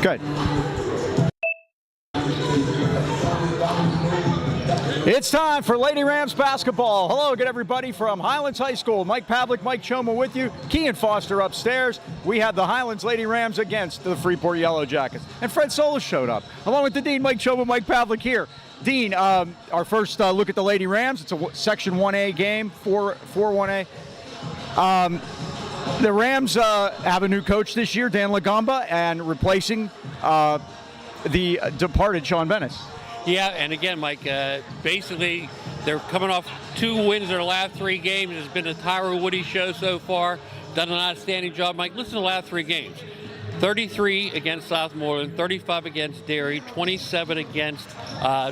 Good. It's time for Lady Rams basketball. Hello again, everybody, from Highlands High School. Mike Pavlik, Mike Choma with you. Kean Foster upstairs. We have the Highlands Lady Rams against the Freeport Yellow Jackets. And Fred Solis showed up, along with the Dean, Mike Choma, Mike Pavlik here. Dean, our first look at the Lady Rams. It's a Section 1A game, 4-1A. The Rams have a new coach this year, Dan Lagamba, and replacing the departed Sean Bennis. Yeah, and again, Mike, basically they're coming off 2 wins in their last 3 games. It's been a Tyra Woody show so far. Done an outstanding job. Mike, listen to the last 3 games. 33 against Southmoreland, 35 against Derry, 27 against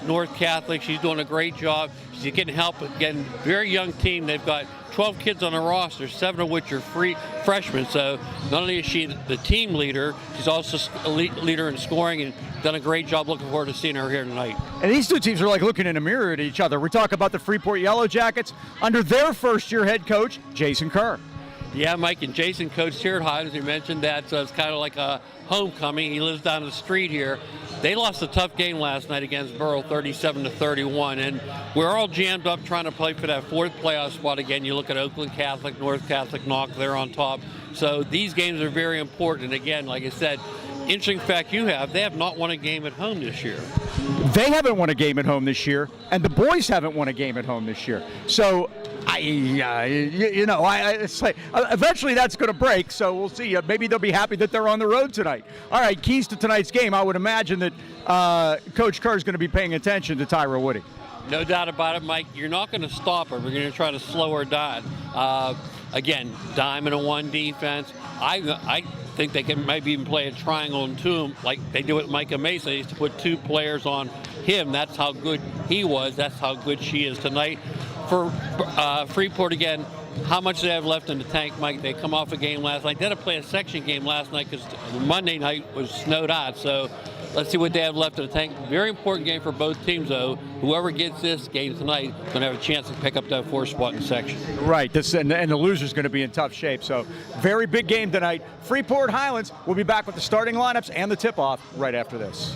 North Catholic. She's doing a great job. She's getting help. Again, very young team. They've got 12 kids on the roster, 7 of which are freshmen. So not only is she the team leader, she's also a leader in scoring and done a great job. Looking forward to seeing her here tonight. And these two teams are like looking in a mirror at each other. We talk about the Freeport Yellow Jackets under their first-year head coach, Jason Kerr. Yeah, Mike, and Jason coached here at Highlands. You mentioned that, so it's kind of like a homecoming. He lives down the street here. They lost a tough game last night against Borough, 37-31, and we're all jammed up trying to play for that 4th playoff spot again. You look at Oakland Catholic, North Catholic, Knock, they're on top. So these games are very important. And again, like I said, interesting fact they have not won a game at home this year. They haven't won a game at home this year, and the boys haven't won a game at home this year. So, it's like, eventually that's going to break, so we'll see. Maybe they'll be happy that they're on the road tonight. All right, keys to tonight's game. I would imagine that Coach Kerr is going to be paying attention to Tyra Woody. No doubt about it, Mike. You're not going to stop her. We're going to try to slow her down. Again, dime and a 1 defense. I think they can maybe even play a triangle and 2 like they do with Micah Mason. They used to put 2 players on him. That's how good he was. That's how good she is tonight. For Freeport, again, how much do they have left in the tank, Mike? They come off a game last night. They had to play a section game last night because Monday night was snowed out. So let's see what they have left in the tank. Very important game for both teams, though. Whoever gets this game tonight is going to have a chance to pick up that 4th spot in section. Right, and the loser's going to be in tough shape. So very big game tonight. Freeport Highlands will be back with the starting lineups and the tip-off right after this.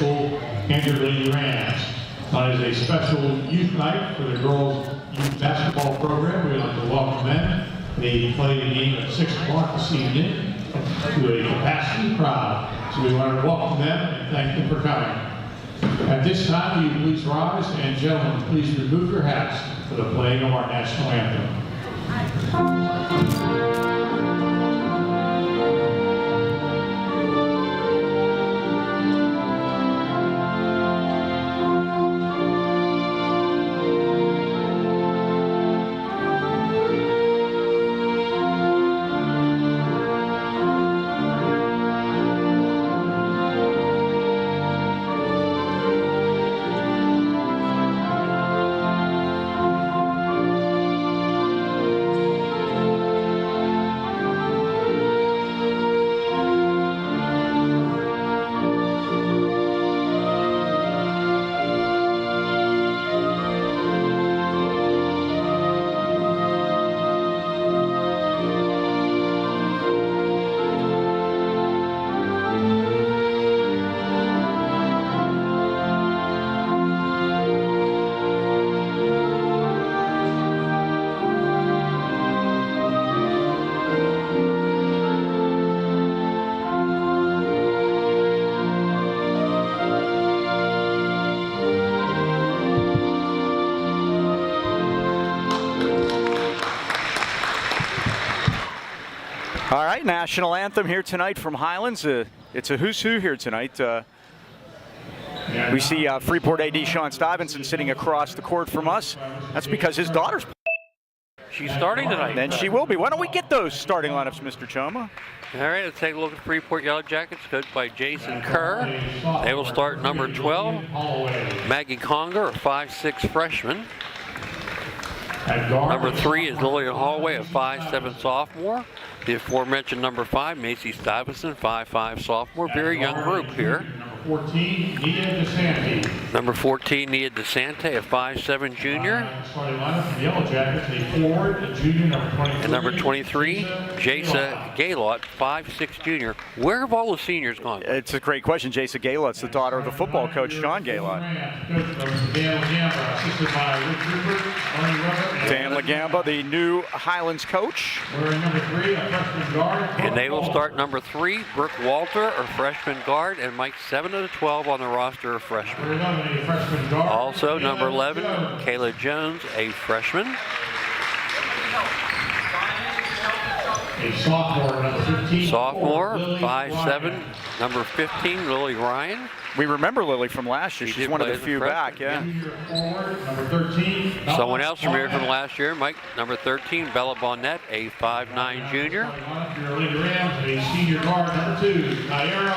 School and your Lady Rams. Tonight is a special youth night for the girls' youth basketball program. We'd like to welcome them. They played a game at 6 o'clock this evening to a capacity crowd. So we want to welcome them and thank them for coming. At this time, will you please rise, and gentlemen, please remove your hats for the playing of our national anthem. All right, national anthem here tonight from Highlands. It's a who's who here tonight. We see Freeport AD Sean Stuyvesant sitting across the court from us. That's because his daughter's. She's starting tonight. Then she will be. Why don't we get those starting lineups, Mr. Choma? All right, let's take a look at Freeport Yellow Jackets, coached by Jason Kerr. They will start number 12, Maggie Conger, a 5'6" freshman. Number 3 is Lillian Hallway, a 5'7" sophomore. The aforementioned number 5, Macy Stuyvesant, 5'5" sophomore. Very young group here. Number 14, Nia DeSanti. Number 14, Nia DeSante, a 5'7" junior. Starting lineup for the Yellow Jackets, a forward, a junior, number 23. And number 23, Jasa Gaylott, 5'6" junior. Where have all the seniors gone? It's a great question. Jasa Gaylott's the daughter of the football coach, John Gaylott. Dan Lagamba, the new Highlands coach. Number 3, a freshman guard. And they will start number 3, Brooke Walter, a freshman guard, and Mike 7 of the 12 on the roster of freshmen. Also, number 11, Kayla Jones, a freshman. A sophomore, number 15. Sophomore, 5'7", number 15, Lily Ryan. We remember Lily from last year. She's one of the few back, yeah. Number 13. Someone else from here from last year, Mike, number 13, Bella Bonnet, a 5'9" junior.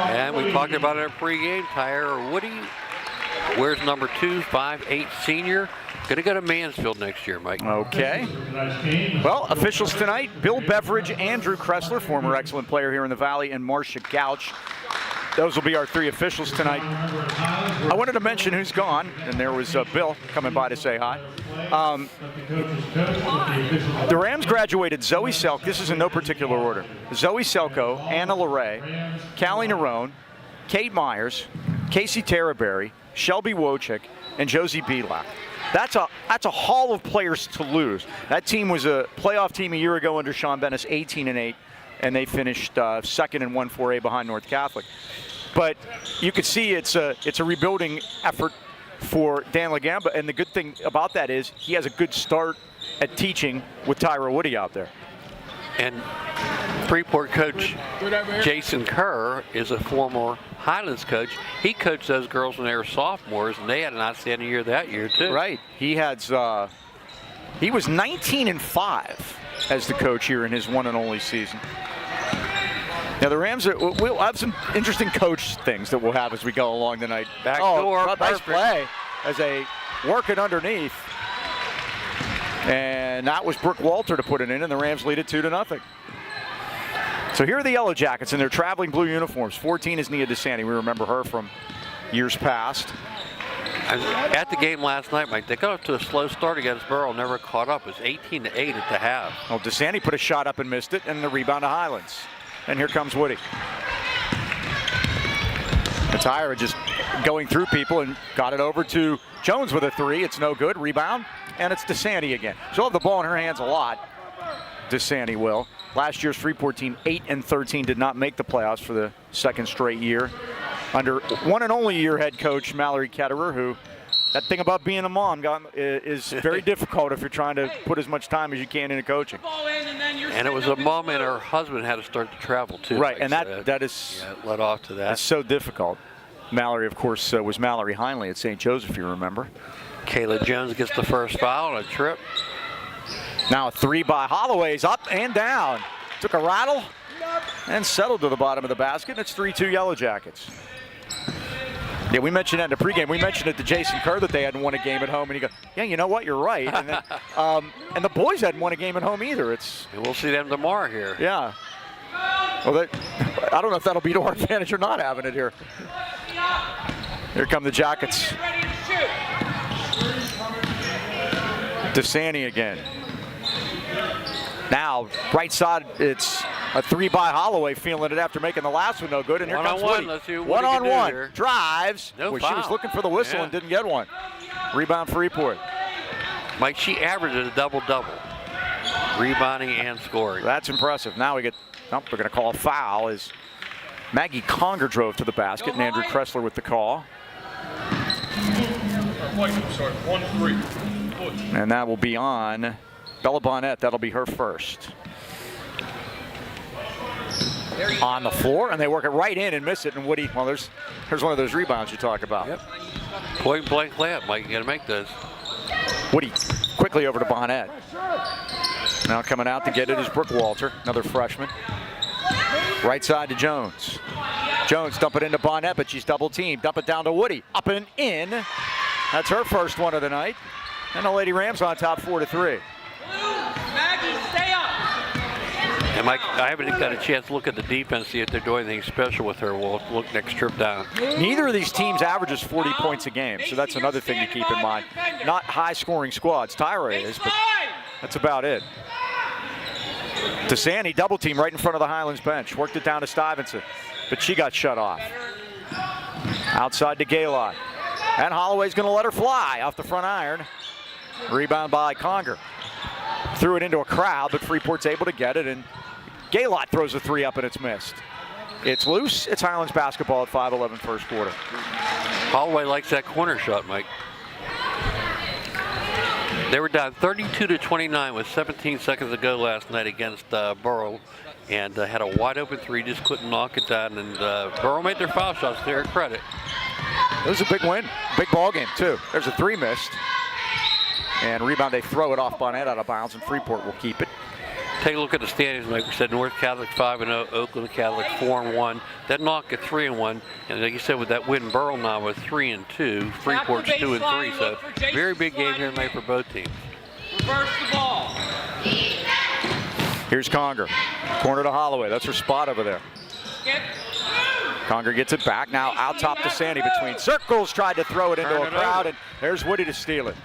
And we talked about it in pregame, Tyra Woody. Where's number 2, 5'8" senior? Going to go to Mansfield next year, Mike. Okay. Well, officials tonight, Bill Beveridge, Andrew Kressler, former excellent player here in the Valley, and Marcia Gouch. Those will be our 3 officials tonight. I wanted to mention who's gone, and there was Bill coming by to say hi. The Rams graduated Zoe Selk. This is in no particular order. Zoe Selko, Anna LeRae, Callie Nerone, Kate Myers, Casey Terraberry, Shelby Wojcik, and Josie Belak. That's a haul of players to lose. That team was a playoff team a year ago under Sean Bennis, 18-8, and they finished second in 1-4A behind North Catholic. But you could see it's a rebuilding effort for Dan Lagamba, and the good thing about that is he has a good start at teaching with Tyra Woody out there. And Freeport coach Jason Kerr is a former Highlands coach. He coached those girls when they were sophomores, and they had an outstanding year that year too. Right. He was 19-5 as the coach here in his one and only season. Now the Rams we'll have some interesting coach things that we'll have as we go along tonight. Backdoor, nice play as a working underneath. And that was Brooke Walter to put it in, and the Rams lead it 2-0. So here are the Yellow Jackets in their traveling blue uniforms. 14 is Nia DeSanti. We remember her from years past. At the game last night, Mike, they got off to a slow start against Burrow, never caught up. It was 18-8 at the half. Well, DeSanti put a shot up and missed it, and the rebound to Highlands. And here comes Woody. Tyra just going through people and got it over to Jones with a three. It's no good. Rebound, and it's DeSanti again. She'll have the ball in her hands a lot. DeSanti will. Last year's Freeport team, 8-13, did not make the playoffs for the second straight year. Under one and only year head coach Mallory Ketterer, who that thing about being a mom is very difficult if you're trying to put as much time as you can into coaching. And it was a mom and her husband had to start to travel too. Right, and so that is led off to that. That's so difficult. Mallory, of course, was Mallory Hindley at St. Joseph, you remember. Kayla Jones gets the first foul on a trip. Now a three by Holloway's up and down. Took a rattle and settled to the bottom of the basket, and it's 3-2 Yellow Jackets. Yeah, we mentioned that in the pregame. We mentioned it to Jason Kerr that they hadn't won a game at home, and he goes, yeah, you know what, you're right. And, then, and the boys hadn't won a game at home either. And we'll see them tomorrow here. Yeah. Well, I don't know if that'll be to our advantage or not having it here. Here come the Jackets. DeSanti again. Now, right side, it's a three by Holloway, feeling it after making the last one no good. And here comes Woody. Let's see what One-on-one. Drives. No Well, foul. she was looking for the whistle and didn't get one. Rebound Freeport. Mike, she averaged a double-double. Rebounding and scoring. That's impressive. Now we get, they're going to call a foul as Maggie Conger drove to the basket, and Andrew Kressler with the call. And that will be on Bella Bonnet. That'll be her first. On the floor, and they work it right in and miss it. And Woody, well, there's one of those rebounds you talk about. Yep. Point blank layup, Mike. You got to make this. Woody quickly over to Bonnet. Now coming out to get it is Brooke Walter, another freshman. Right side to Jones. Jones dump it into Bonnet, but she's double teamed. Dump it down to Woody. Up and in. That's her first one of the night. And the Lady Rams on top 4-3. Maggie, stay up. And Mike, I haven't got a chance to look at the defense, see if they're doing anything special with her. We'll look next trip down. Neither of these teams averages 40 points a game, so that's another thing to keep in mind. Not high-scoring squads. Tyra is, but that's about it. DeSanti double team right in front of the Highlands bench. Worked it down to Stuyvesant, but she got shut off. Outside to Gaylott. And Holloway's going to let her fly off the front iron. Rebound by Conger. Threw it into a crowd, but Freeport's able to get it, and Gaylott throws a three up and it's missed. It's loose. It's Highlands basketball at 5:11 first quarter. Holloway likes that corner shot, Mike. They were down 32-29 with 17 seconds to go last night against Borough, and had a wide open three, just couldn't knock it down. And Borough made their foul shots to their credit. It was a big win, big ball game too. There's a three missed, and rebound. They throw it off Bonnet out of bounds, and Freeport will keep it. Take a look at the standings, like we said. North Catholic 5-0, Oakland Catholic 4-1. That knock at 3-1, and like you said, with that win, Borough now with 3-2. Freeport's 2-3. So very big game here tonight for both teams. Reverse the ball. Here's Conger, corner to Holloway. That's her spot over there. Conger gets it back now. Out top to Sandy between circles. Tried to throw it into a crowd, and there's Woody to steal it.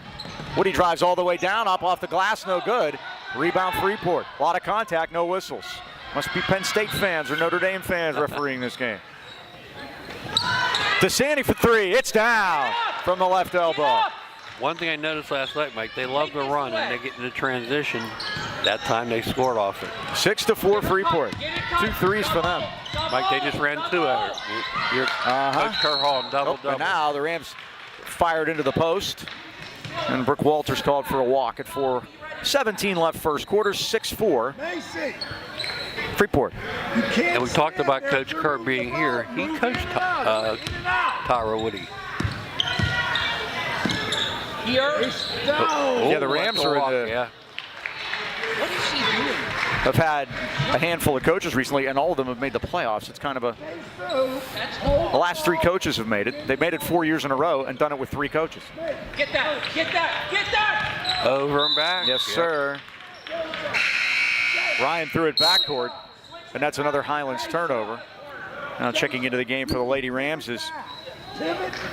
Woody drives all the way down, up off the glass, no good. Rebound Freeport. A lot of contact, no whistles. Must be Penn State fans or Notre Dame fans refereeing this game. DeSanti for three. It's down from the left elbow. One thing I noticed last night, Mike, they love to run and they get into transition. That time they scored off it. 6-4 Freeport. 2 threes for them. Mike, they just ran two at her. Coach Kerr Hall double-double. And now the Rams fired into the post. And Brooke Walters called for a walk at 4:17 left first quarter, 6-4. Freeport. And we talked about Coach Kerr being here. He coached Tyra Woody. Yeah, the Rams are in the... Yeah. What is she doing? Have had a handful of coaches recently, and all of them have made the playoffs. It's kind of the last 3 coaches have made it. They've made it 4 years in a row and done it with 3 coaches. Get that, get that, get that! Over and back. Yes, sir. Ryan threw it backcourt, and that's another Highlands turnover. Now checking into the game for the Lady Rams is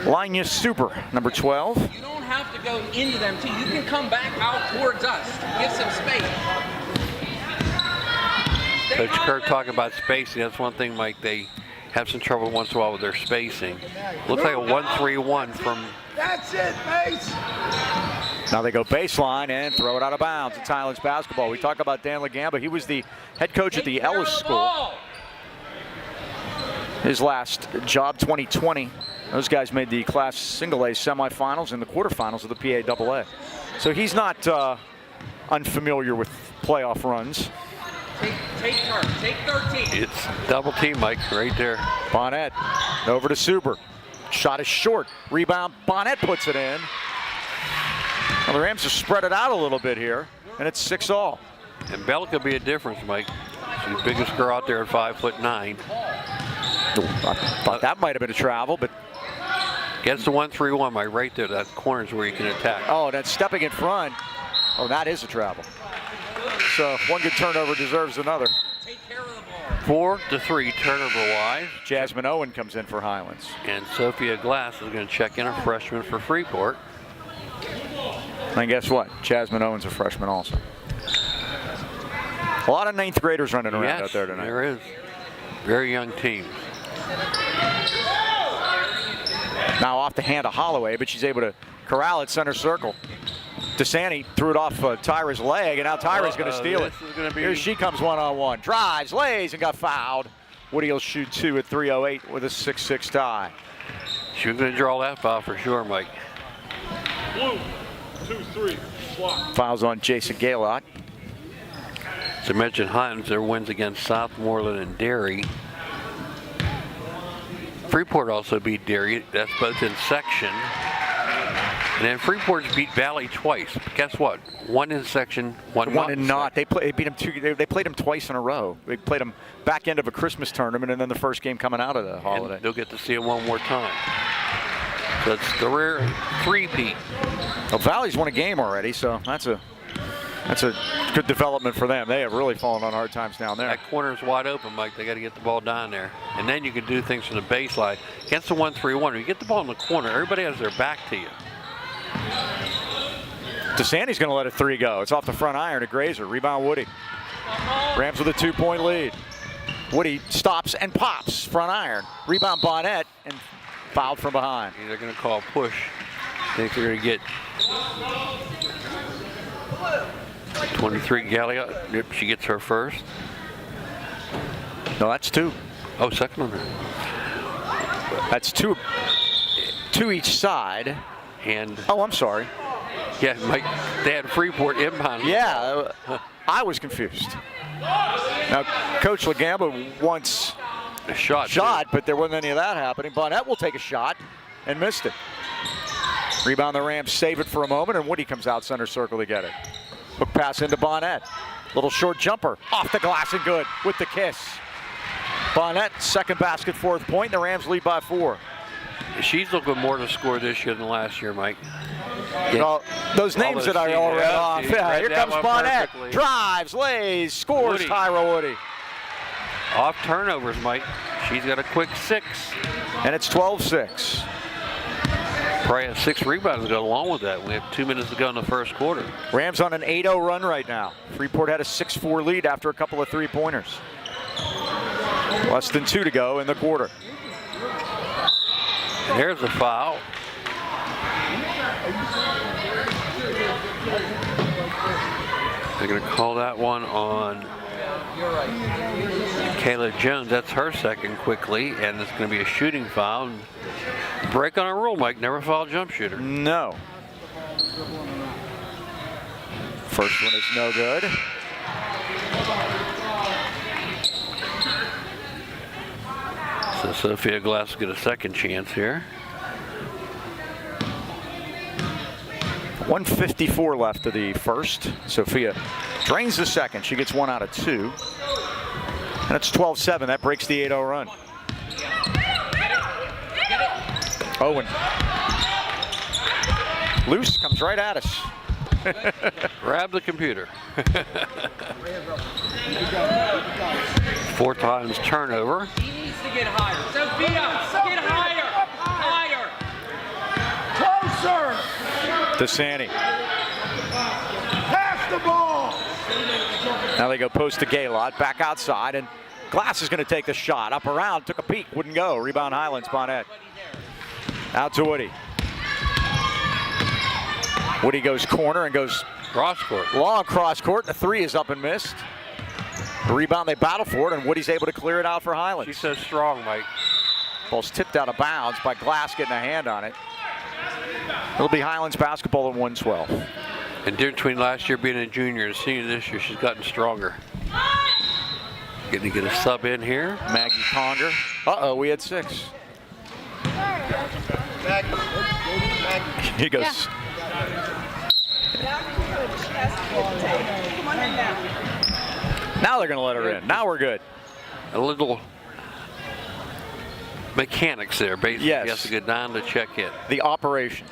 Lanya Super, number 12. You don't have to go into them too. You can come back out towards us. Give some space. Coach Kerr talking about spacing. That's one thing, Mike, they have some trouble once in a while with their spacing. Looks like a 1-3-1 from. That's it, Mace. Now they go baseline and throw it out of bounds. It's Highlands basketball. We talk about Dan Legamba. He was the head coach at the Ellis School. His last job, 2020. Those guys made the Class Single A semifinals and the quarterfinals of the PAAA. So he's not unfamiliar with playoff runs. Take 13. It's double team, Mike, right there. Bonnet over to Suber. Shot is short. Rebound. Bonnet puts it in. Well, the Rams have spread it out a little bit here, and it's 6-all. And Bell could be a difference, Mike. She's the biggest girl out there at 5'9". I thought that might have been a travel, but Gets the 1-3-1, Mike, right there. That corner's where you can attack. oh, that's stepping in front. Oh, that is a travel. So one good turnover deserves another. Take care of the ball. 4-3 turnover-wise. Jasmine Owen comes in for Highlands. And Sophia Glass is going to check in, a freshman for Freeport. And guess what? Jasmine Owen's a freshman also. A lot of ninth graders running around out there tonight. There is. Very young team. Now off the hand of Holloway, but she's able to corral it center circle. DeSanti threw it off Tyra's leg, and now Tyra's going to steal it. Here she comes one-on-one. Drives, lays, and got fouled. Woody will shoot two at 3:08 with a 6-6 tie. She was going to draw that foul for sure, Mike. Blue, 2-3, swap. Fouls on Jason Gaylott. As I mentioned, Highlands, their wins against Southmoreland and Derry. Freeport also beat Derry. That's both in section. And then Freeport's beat Valley twice. But guess what? One in section, one in not. They beat them they played them twice in a row. They played them back end of a Christmas tournament, and then the first game coming out of the holiday. And they'll get to see them one more time. So that's the rare three-peat. Well, Valley's won a game already, so that's a good development for them. They have really fallen on hard times down there. That corner's wide open, Mike. They got to get the ball down there. And then you can do things from the baseline. Against the 1-3-1, when you get the ball in the corner, everybody has their back to you. DeSanti's going to let a three go. It's off the front iron to Grazer. Rebound Woody. Rams with a 2-point lead. Woody stops and pops. Front iron. Rebound Bonnet and fouled from behind. They're going to call push. I think they're going to get 23 Gallia. Yep, she gets her first. No, that's two. Oh, second on her. That's two each side. And oh, I'm sorry. Yeah, Mike, they had Freeport inbound. Yeah, I was confused. Now, Coach Legamba wants a shot, but there wasn't any of that happening. Bonnet will take a shot and missed it. Rebound the Rams, save it for a moment, and Woody comes out center circle to get it. Hook pass into Bonnet. Little short jumper off the glass and good with the kiss. Bonnet, second basket, fourth point. The Rams lead by 4. She's looking more to score this year than last year, Mike. Well, those names that I all read off. Yeah, here comes Bonnet. Perfectly. Drives, lays, scores. Woody. Tyra Woody. Off turnovers, Mike. She's got a quick 6. And it's 12-6. Probably has 6 rebounds to go along with that. We have 2 minutes to go in the first quarter. Rams on an 8-0 run right now. Freeport had a 6-4 lead after a couple of three-pointers. Less than 2 to go in the quarter. There's a foul. They're going to call that one on Kayla Jones. That's her second quickly, and it's going to be a shooting foul. Break on a rule, Mike. Never foul jump shooter. No. First one is no good. So Sophia Glass will get a second chance here. 1:54 left of the first. Sophia drains the second. She gets 1 out of 2. And it's 12-7. That breaks the 8-0 run. Owen. Loose, comes right at us. Grab the computer. 4 times turnover. He needs to get higher. Sophia, get higher. Higher. Closer. DeSanti. Pass the ball. Now they go post to Gaylott, back outside, and Glass is going to take the shot. Up around, took a peek, wouldn't go. Rebound Highlands, Bonnet. Out to Woody. Woody goes corner and goes Cross court. long cross court. The three is up and missed. The rebound, they battle for it, and Woody's able to clear it out for Highlands. She's so strong, Mike. Ball's tipped out of bounds by Glass getting a hand on it. It'll be Highlands basketball at 112. And between last year being a junior and senior this year, she's gotten stronger. Getting to get a sub in here. Maggie Conger. Uh-oh, we had 6. He goes. Now they're going to let her in. Now we're good. A little mechanics there, basically. Yes. He has to go down to check in. The operation.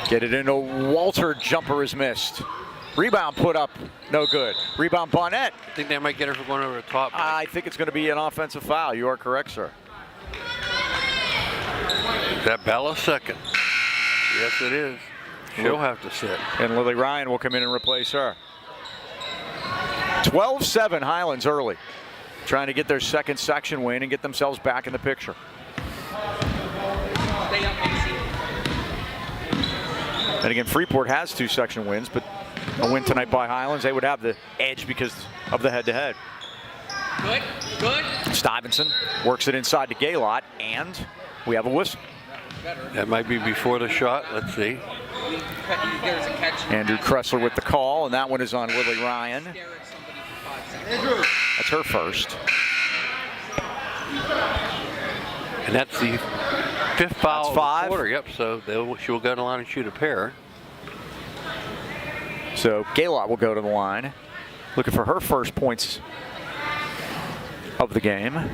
Get it into Walter. Jumper is missed. Rebound put up. No good. Rebound Bonnet. I think they might get her for going over the top. I think it's going to be an offensive foul. You are correct, sir. Is that Bella second? Yes, it is. She'll have to sit. And Lily Ryan will come in and replace her. 12-7 Highlands early. Trying to get their second section win and get themselves back in the picture. Stay up, AC. And again, Freeport has 2 section wins, but a win tonight by Highlands, they would have the edge because of the head-to-head. Good, good. Stuyvesant works it inside to Gaylott, and we have a whistle. That might be before the shot. Let's see. There's a catch. Andrew Kressler with the call, and that one is on Lily Ryan. Stare at somebody for 5 seconds. That's her first. And that's the 5th foul That's of 5. the quarter. Yep, so she will go to the line and shoot a pair. So Gaylott will go to the line, looking for her first points of the game.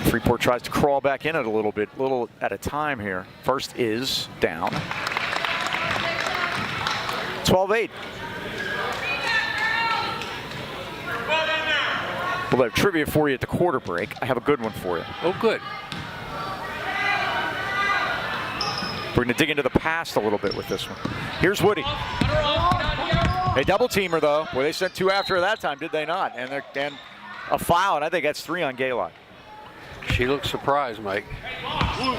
Freeport tries to crawl back in it a little at a time here. First is down. 12-8. We'll have trivia for you at the quarter break. I have a good one for you. Oh, good. We're going to dig into the past a little bit with this one. Here's Woody. A double teamer, though. Well, they sent 2 after her that time, did they not? And a foul, and I think that's 3 on Gaylott. She looks surprised, Mike. And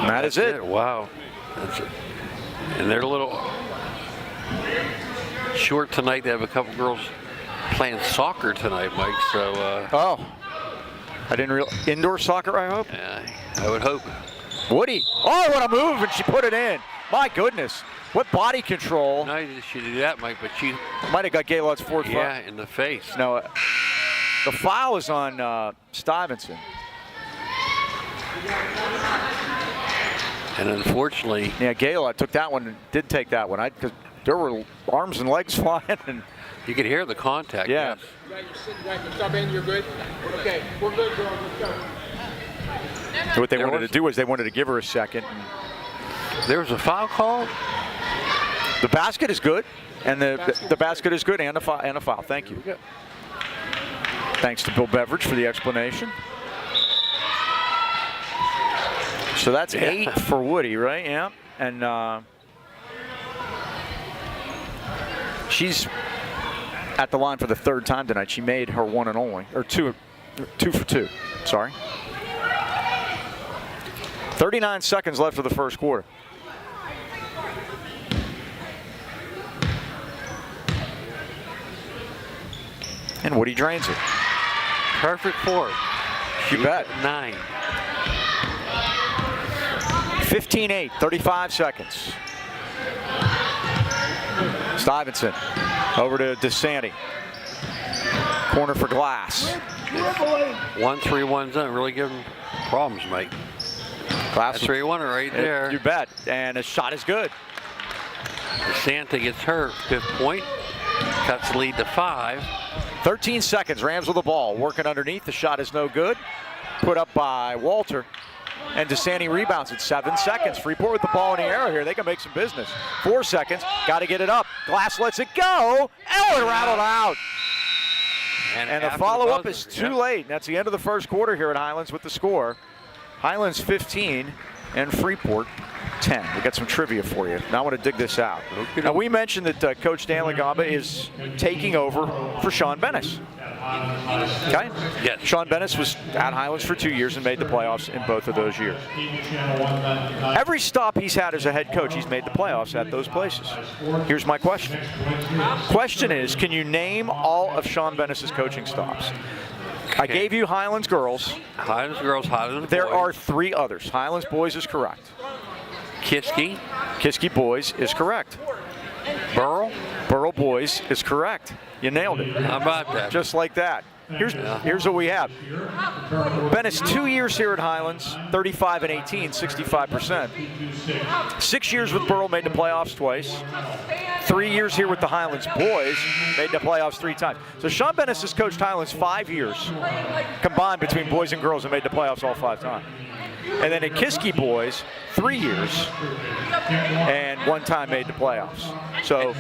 that is it. Wow. That's it. And they're a little short tonight. They have a couple girls playing soccer tonight, Mike. So. Oh. I didn't realize. Indoor soccer, I hope? I would hope. Woody. Oh, what a move, and she put it in. My goodness. What body control. Not only did she do that, Mike, but she. Might have got Gaylott's 4th foul. Yeah, in the face. No. The foul is on Stuyvesant. And unfortunately. Yeah, Gaylott took that one, did take that one. Because there were arms and legs flying. And you could hear the contact. Yeah. Yes. Right, you're sitting right. Stop in, you're good? Okay, we're good, girls. Let's go. So what they wanted to do was they wanted to give her a second. There was a foul call? The basket is good. And the basket is good and a foul. Thank you. Thanks to Bill Beveridge for the explanation. So that's 8 for Woody, right? Yeah. And she's at the line for the 3rd time tonight. She made her one and only, or 2 for 2. Sorry. 39 seconds left of the first quarter. And Woody drains it. Perfect 4. You bet. 9. 15-8, 35 seconds. Stuyvesant over to DeSanti. Corner for Glass. 1-3-1 zone, really giving problems, Mike. Glass. That's 3-1 right there. You bet. And his shot is good. Santa gets her 5th point. Cuts the lead to 5. 13 seconds. Rams with the ball. Working underneath. The shot is no good. Put up by Walter. And DeSanti rebounds at 7 seconds. Freeport with the ball in the air here. They can make some business. 4 seconds. Got to get it up. Glass lets it go. Eller rattled out. And the follow-up is too late. That's the end of the first quarter here at Highlands with the score. Highlands 15 and Freeport 10. We got some trivia for you. Now I want to dig this out. Okay. Now we mentioned that Coach Dan Lagamba is taking over for Sean Bennis. Okay? Yes. Sean Bennis was at Highlands for 2 years and made the playoffs in both of those years. Every stop he's had as a head coach, he's made the playoffs at those places. Here's my question. Question is, can you name all of Sean Bennis's coaching stops? I gave you Highlands girls. Highlands girls, Highlands There boys. are 3 others. Highlands boys is correct. Kiski, Kiski boys is correct. Burl. Burl boys is correct. You nailed it. How about that? Just like that. Here's what we have. Bennis 2 years here at Highlands, 35 and 18, 65%. 6 years with Burl, made the playoffs twice. 3 years here with the Highlands boys, made the playoffs 3 times. So Sean Bennis has coached Highlands 5 years combined between boys and girls and made the playoffs all 5 times. And then at Kiski boys, 3 years and 1 time made the playoffs. So,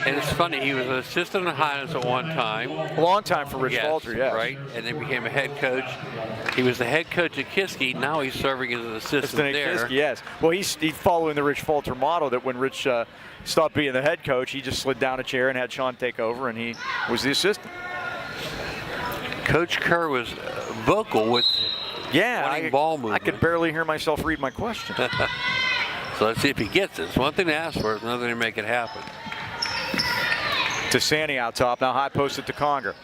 And it's funny, he was an assistant at Highlands at one time. a long time for Rich Falter, yes. Right, and then became a head coach. He was the head coach at Kiski. Now he's serving as an assistant there. Kiski, yes. Well, he's following the Rich Falter model that when Rich stopped being the head coach, he just slid down a chair and had Sean take over, and he was the assistant. Coach Kerr was vocal with ball movement. I could barely hear myself read my question. So let's see if he gets it. It's one thing to ask for, it's another thing to make it happen. DeSanti out top, now high posted to Conger.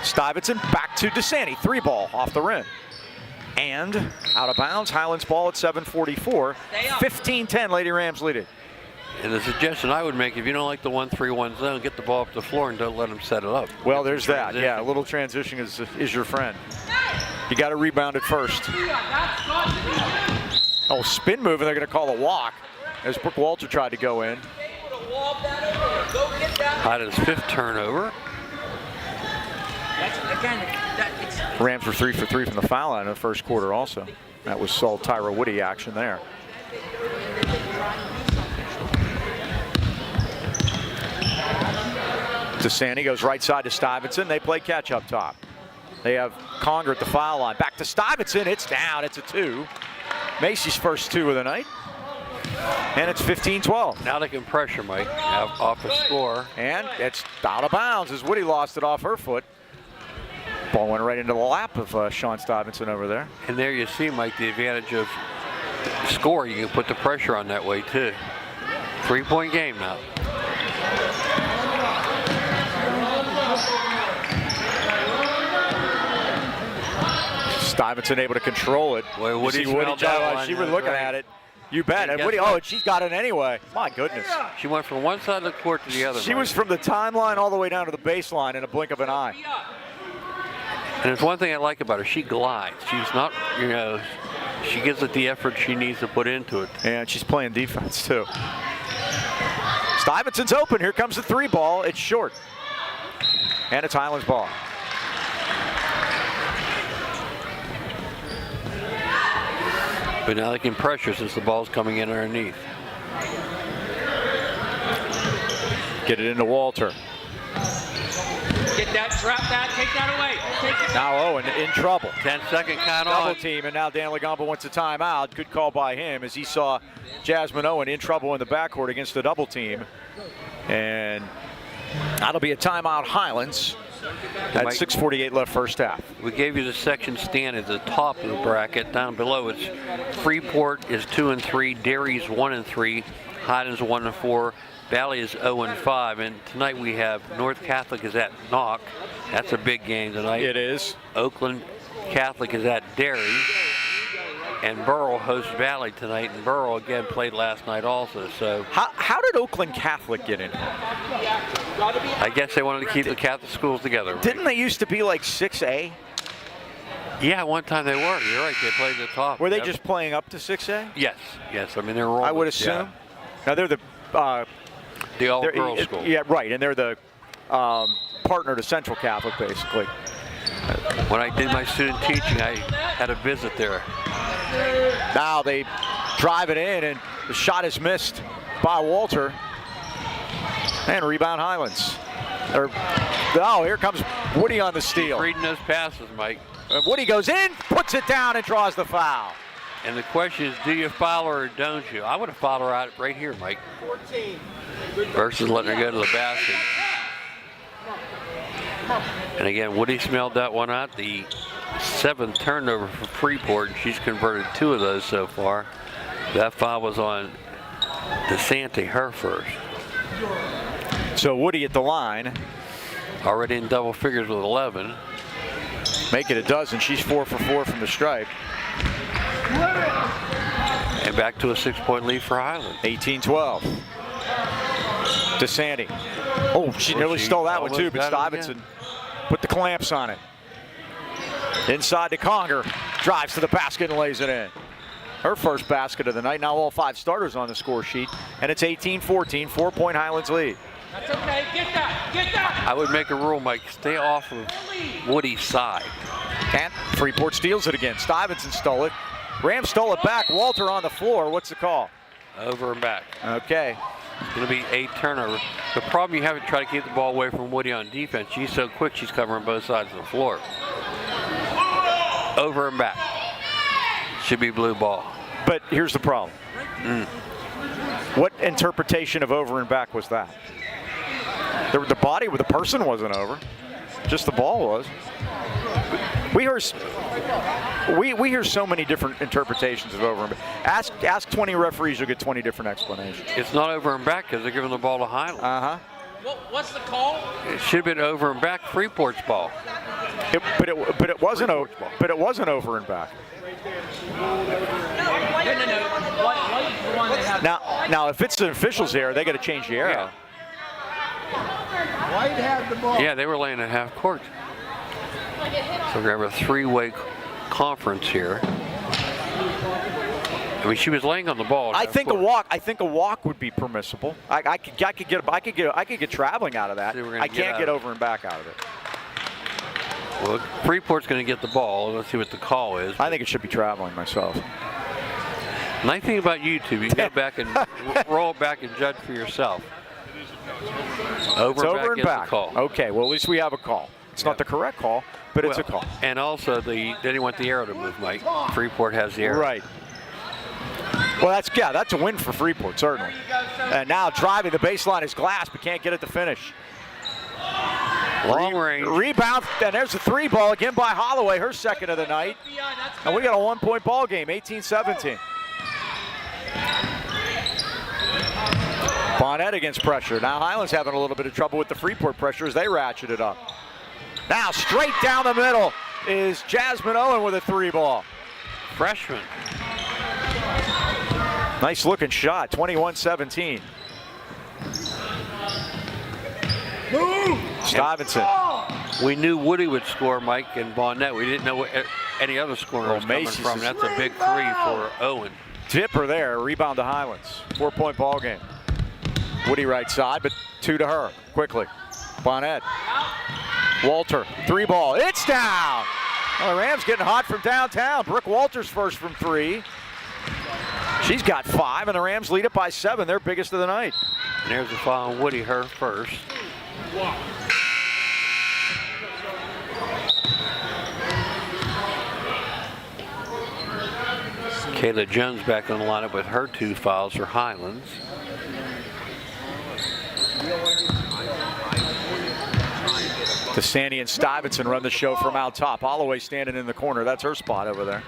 Stuyvesant back to DeSanti, 3 ball off the rim. And out of bounds, Highlands ball at 7:44. 15-10, Lady Rams lead it. And the suggestion I would make, if you don't like the 1-3-1 zone, get the ball up the floor and don't let them set it up. Well, there's that. Yeah, a little transition is your friend. You got to rebound it first. Oh, spin move, and they're going to call a walk as Brooke Walter tried to go in. Highland's 5th turnover. Rams were 3 for 3 from the foul line in the first quarter also. That was all Tyra Woody action there. DeSanti goes right side to Stuyvesant. They play catch up top. They have Conger at the foul line. Back to Stuyvesant. It's down. It's a 2. Macy's first 2 of the night. And it's 15-12. Now they can pressure Mike off the score. And it's out of bounds as Woody lost it off her foot. Ball went right into the lap of Sean Stuyvesant over there. And there you see, Mike, the advantage of score. You can put the pressure on that way, too. 3-point game now. Stuyvesant able to control it. Boy, Woody Woody smelled that one. she was looking at it. You bet. And Woody, and she's got it anyway. My goodness. She went from one side of the court to the other. She was from the timeline all the way down to the baseline in a blink of an eye. And there's one thing I like about her. She glides. She's not, she gives it the effort she needs to put into it. And she's playing defense, too. Stuyvesant's open. Here comes the 3 ball. It's short. And it's Highlands ball. But now they can pressure since the ball's coming in underneath. Get it into Walter. Get that, trap that, take that away. Take it. Now Owen in trouble. 10-second count Double on. team, and now Dan Lagamba wants a timeout. Good call by him as he saw Jasmine Owen in trouble in the backcourt against the double team. And that'll be a timeout, Highlands. At 6:48 left first half. We gave you the section stand at the top of the bracket. Down below it's Freeport is 2-3, Derry's 1-3, Highlands 1-4, Valley is 0-5, and tonight we have North Catholic is at Knock. That's a big game tonight. It is. Oakland Catholic is at Derry, and Burrell hosts Valley tonight, and Burrell again played last night also. So how did Oakland Catholic get in? I guess they wanted to keep the Catholic schools together. Didn't they used to be like 6A? Yeah, one time they were. You're right. They played at the top. Were they just playing up to 6A? Yes. I mean, they're rolling. I would assume. Now they're the all-girls school. Yeah, right, and they're the partner to Central Catholic, basically. When I did my student teaching, I had a visit there. Now they drive it in, and the shot is missed by Walter. And rebound Highlands. Here comes Woody on the steal. Keep reading those passes, Mike. Woody goes in, puts it down, and draws the foul. And the question is, do you foul her or don't you? I would have fouled her out right here, Mike. 14. Versus letting her go to the basket. And again, Woody smelled that one out. The 7th turnover for Freeport. She's converted 2 of those so far. That foul was on DeSanti, her first. So Woody at the line. Already in double figures with 11. Make it a dozen. She's 4 for 4 from the stripe. And back to a 6-point lead for Highlands. 18-12. DeSanti. Oh, she nearly stole that one too, but Stuyvesant put the clamps on it. Inside to Conger. Drives to the basket and lays it in. Her first basket of the night. Now all 5 starters on the score sheet. And it's 18-14, 4-point Highlands lead. That's okay. Get that. Get that. I would make a rule, Mike. Stay off of Woody's side. And Freeport steals it again. Stuyvesant stole it. Rams stole it back. Walter on the floor. What's the call? Over and back. Okay. It's going to be 8 turnover. The problem you have is try to keep the ball away from Woody on defense. She's so quick, she's covering both sides of the floor. Over and back. Should be blue ball. But here's the problem. What interpretation of over and back was that? The body with the person wasn't over. Just the ball was. We hear so many different interpretations of over and back. Ask 20 referees, you'll get 20 different explanations. It's not over and back because they're giving the ball to Highlands. What's the call? It should have been over and back Freeport's ball. But it wasn't over. But it wasn't over and back. No. What is the one that has? Now, if it's an official's error, they got to change the arrow. Yeah. White had the ball. Yeah, they were laying at half court. So we're going to have a 3-way conference here. I mean, she was laying on the ball. I think a walk would be permissible. I could get traveling out of that. I can't get over and back out of it. Well, Freeport's going to get the ball. Let's see what the call is. I think it should be traveling myself. Nice thing about YouTube, you can go back and roll it back and judge for yourself. Over and back. Call. Okay, well, at least we have a call. It's not the correct call, but it's a call. And also, they didn't want the arrow to move, Mike. Freeport has the arrow. Right. Well, that's a win for Freeport, certainly. And now driving the baseline is Glass, but can't get it to finish. Long range. Rebound, and there's a 3 ball again by Holloway, her second of the night. And we got a 1-point ball game, 18-17. Bonnet against pressure. Now Highlands having a little bit of trouble with the Freeport pressure as they ratchet it up. Now straight down the middle is Jasmine Owen with a 3 ball. Freshman. Nice looking shot, 21-17. Stuyvesant. We knew Woody would score, Mike, and Bonnet. We didn't know what any other scorer was coming from. That's a big 3 for Owen. Dipper there, rebound to Highlands. 4-point ball game. Woody right side, but 2 to her, quickly. Bonnet. Walter, 3 ball, it's down! Well, the Rams getting hot from downtown. Brooke Walters first from 3. She's got 5, and the Rams lead it by 7, their biggest of the night. And there's a foul on Woody, her first. Kayla Jones back on the lineup with her 2 fouls for Highlands. DeSanti and Stuyvesant run the show from out top. Holloway standing in the corner. That's her spot over there.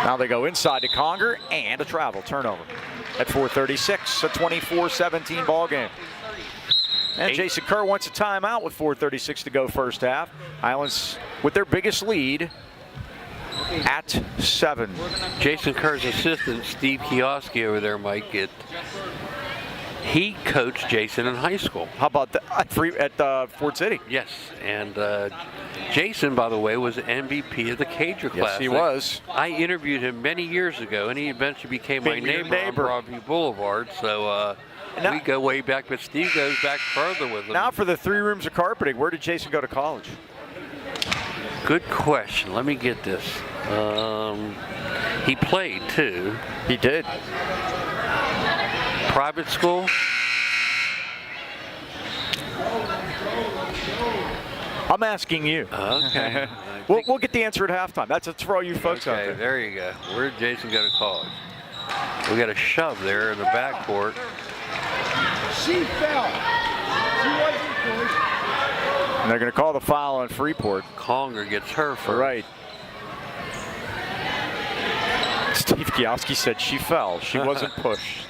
Now they go inside to Conger and a travel turnover at 4:36, a 24-17 ball game. And Jason Kerr wants a timeout with 4:36 to go first half. Highlands with their biggest lead at 7. Jason Kerr's assistant, Steve Kioski over there, Mike, he coached Jason in high school. How about that at Ford City? Yes, and Jason, by the way, was MVP of the Cager Classic. Yes, he was. I interviewed him many years ago, and he eventually became my neighbor on Broadview Boulevard. So we go way back, but Steve goes back further with him. Now for the 3 rooms of carpeting, where did Jason go to college? Good question. Let me get this. He played, too. He did. Private school? I'm asking you. Okay. We'll get the answer at halftime. That's for all you folks out Okay, there. there you go. Where did Jason go to college? We got a shove there in the backcourt. She fell. She wasn't pushed. And they're going to call the foul on Freeport. Conger gets her first. Right. Steve Kiowski said she fell. She wasn't pushed.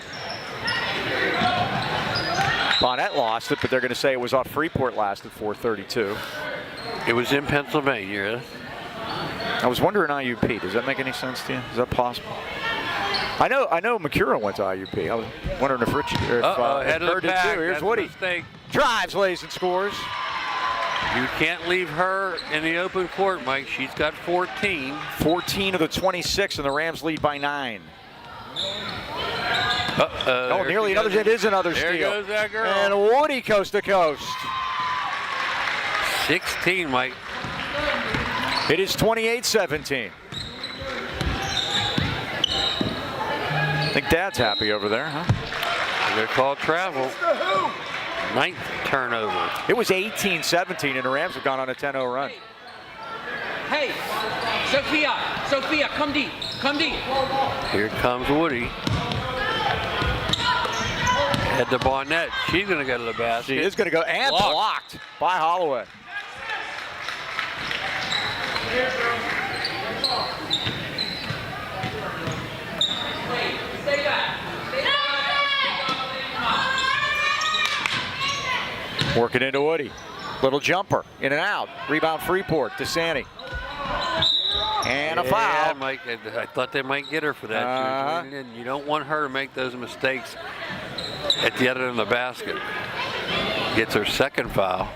Bonnet lost it, but they're going to say it was off Freeport last at 4:32. It was in Pennsylvania. I was wondering IUP. Does that make any sense to you? Is that possible? I know McCura went to IUP. I was wondering if Rich or if Head of Bird the did pack. too. Here's That's a Woody. mistake. Drives, lays, and scores. You can't leave her in the open court, Mike. She's got 14. 14 of the 26, and the Rams lead by 9. Oh, Nearly another. It is another there steal. There goes that girl. And Woody coast to coast. 16, Mike. It is 28-17. I think Dad's happy over there, huh? They're called travel. 9th turnover. It was 18-17, and the Rams have gone on a 10-0 run. Hey, Sophia, come deep. Here comes Woody. Head to Barnett. She's going to go to the basket. She is going to go, and blocked by Holloway. Stay back. Working into Woody. Little jumper, in and out. Rebound Freeport to Sandy. And a foul. Mike, I thought they might get her for that. She was leaning in. You don't want her to make those mistakes at the other end of the basket. Gets her second foul.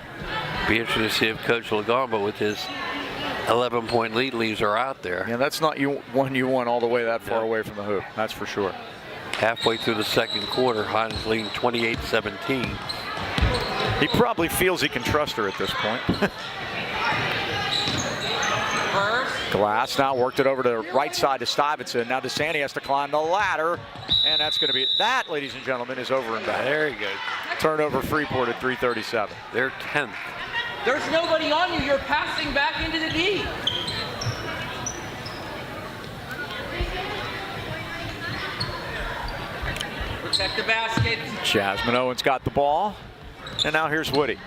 Be interesting to see if Coach Lagomba, with his 11-point lead, leaves her out there. Yeah, that's not one you want all the way that far away from the hoop. That's for sure. Halfway through the second quarter, Highlands leading 28-17. He probably feels he can trust her at this point. Glass now worked it over to the right side to Stuyvesant. Now DeSanti has to climb the ladder, and that's going to be that, ladies and gentlemen, is over and back. There you go. Turnover Freeport at 3:37. They're 10th. There's nobody on you. You're passing back into the D. Protect the basket. Jasmine Owens got the ball, and now here's Woody.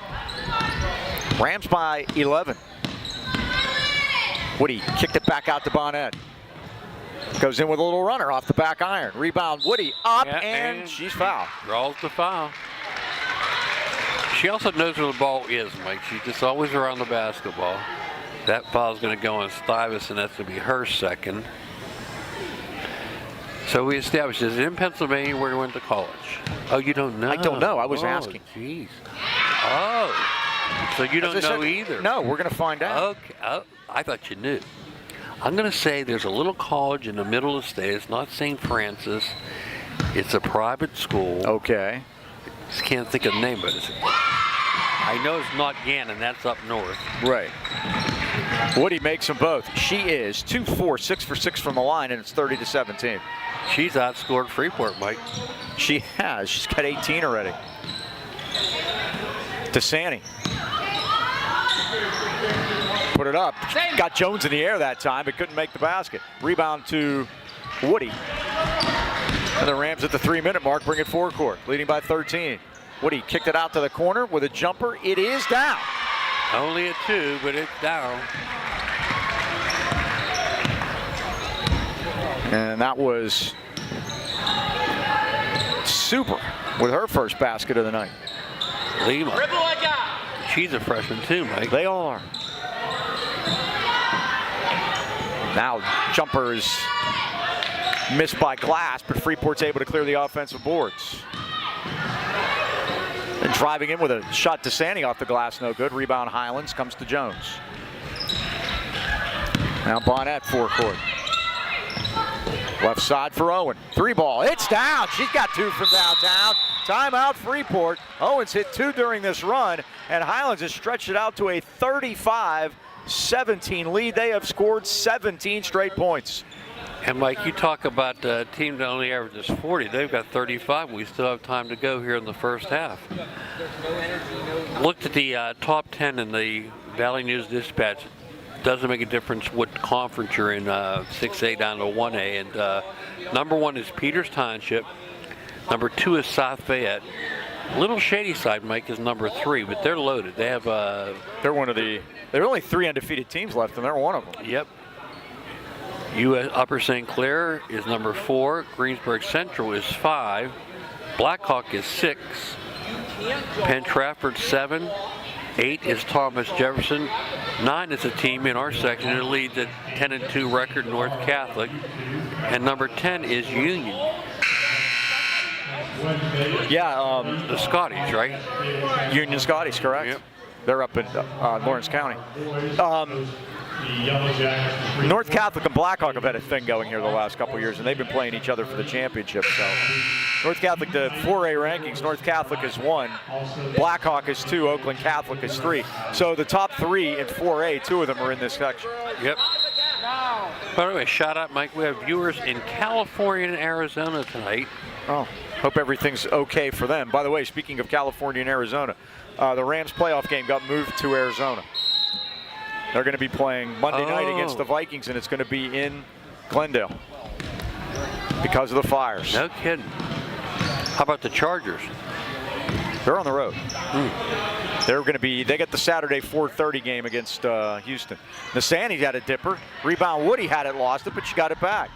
Rams by 11. Woody kicked it back out to Bonnet. Goes in with a little runner off the back iron. Rebound, Woody up, and she's fouled. Draws the foul. She also knows where the ball is, Mike. She's just always around the basketball. That foul's going to go on Stuyvesant. That's going to be her second. So we established, is it in Pennsylvania where he went to college? Oh, you don't know? I don't know. I was asking. Jeez. Oh. So you don't know either? No, we're going to find out. Okay. Oh, I thought you knew. I'm going to say there's a little college in the middle of the state. It's not St. Francis. It's a private school. Okay. Just can't think of the name, but I know it's not Gannon. That's up north. Right. Woody makes them both. She is 2-4, 6 for 6 from the line, and it's 30-17. She's outscored Freeport, Mike. She has. She's got 18 already. DeSanti. Put it up. Got Jones in the air that time, but couldn't make the basket. Rebound to Woody. And the Rams at the 3-minute mark bring it forecourt, leading by 13. Woody kicked it out to the corner with a jumper. It is down. Only a 2, but it's down. And that was super with her first basket of the night. Lima. She's a freshman too, Mike. They all are. Now jumpers missed by Glass, but Freeport's able to clear the offensive boards. And driving in with a shot to Sandy off the glass, no good. Rebound Highlands, comes to Jones. Now Bonnet forecourt. Left side for Owen. 3 ball. It's down. She's got 2 from downtown. Timeout Freeport. Owens hit 2 during this run, and Highlands has stretched it out to a 35-17 lead. They have scored 17 straight points. And Mike, you talk about the team that only averages 40. They've got 35. We still have time to go here in the first half. Looked at the top 10 in the Valley News Dispatch. Doesn't make a difference what conference you're in, 6A down to 1A. And number 1 is Peters Township. Number 2 is South Fayette. Little Shady Side, Mike, is number 3, but they're loaded. They have They're one of the. There are only 3 undefeated teams left, and they're one of them. Yep. U.S. Upper St. Clair is number 4. Greensburg Central is 5. Blackhawk is 6. Penn Trafford 7. 8 is Thomas Jefferson. 9 is a team in our section that leads at 10-2 record, North Catholic. And number 10 is Union. Yeah, The Scotties, right? Union Scotties, correct? Yep. They're up in Lawrence County. The Yellow Jackets. North Catholic and Blackhawk have had a thing going here the last couple of years, and they've been playing each other for the championship. So, North Catholic, the 4A rankings, North Catholic is 1, Blackhawk is 2, Oakland Catholic is 3. So the top 3 in 4A, 2 of them are in this section. Yep. By the way, shout out, Mike. We have viewers in California and Arizona tonight. Oh, hope everything's okay for them. By the way, speaking of California and Arizona, the Rams playoff game got moved to Arizona. They're going to be playing Monday night against the Vikings, and it's going to be in Glendale because of the fires. No kidding. How about the Chargers? They're on the road. They're going to be. They get the Saturday 4:30 game against Houston. Nasani had a dipper. Rebound Woody had it, lost it, but she got it back.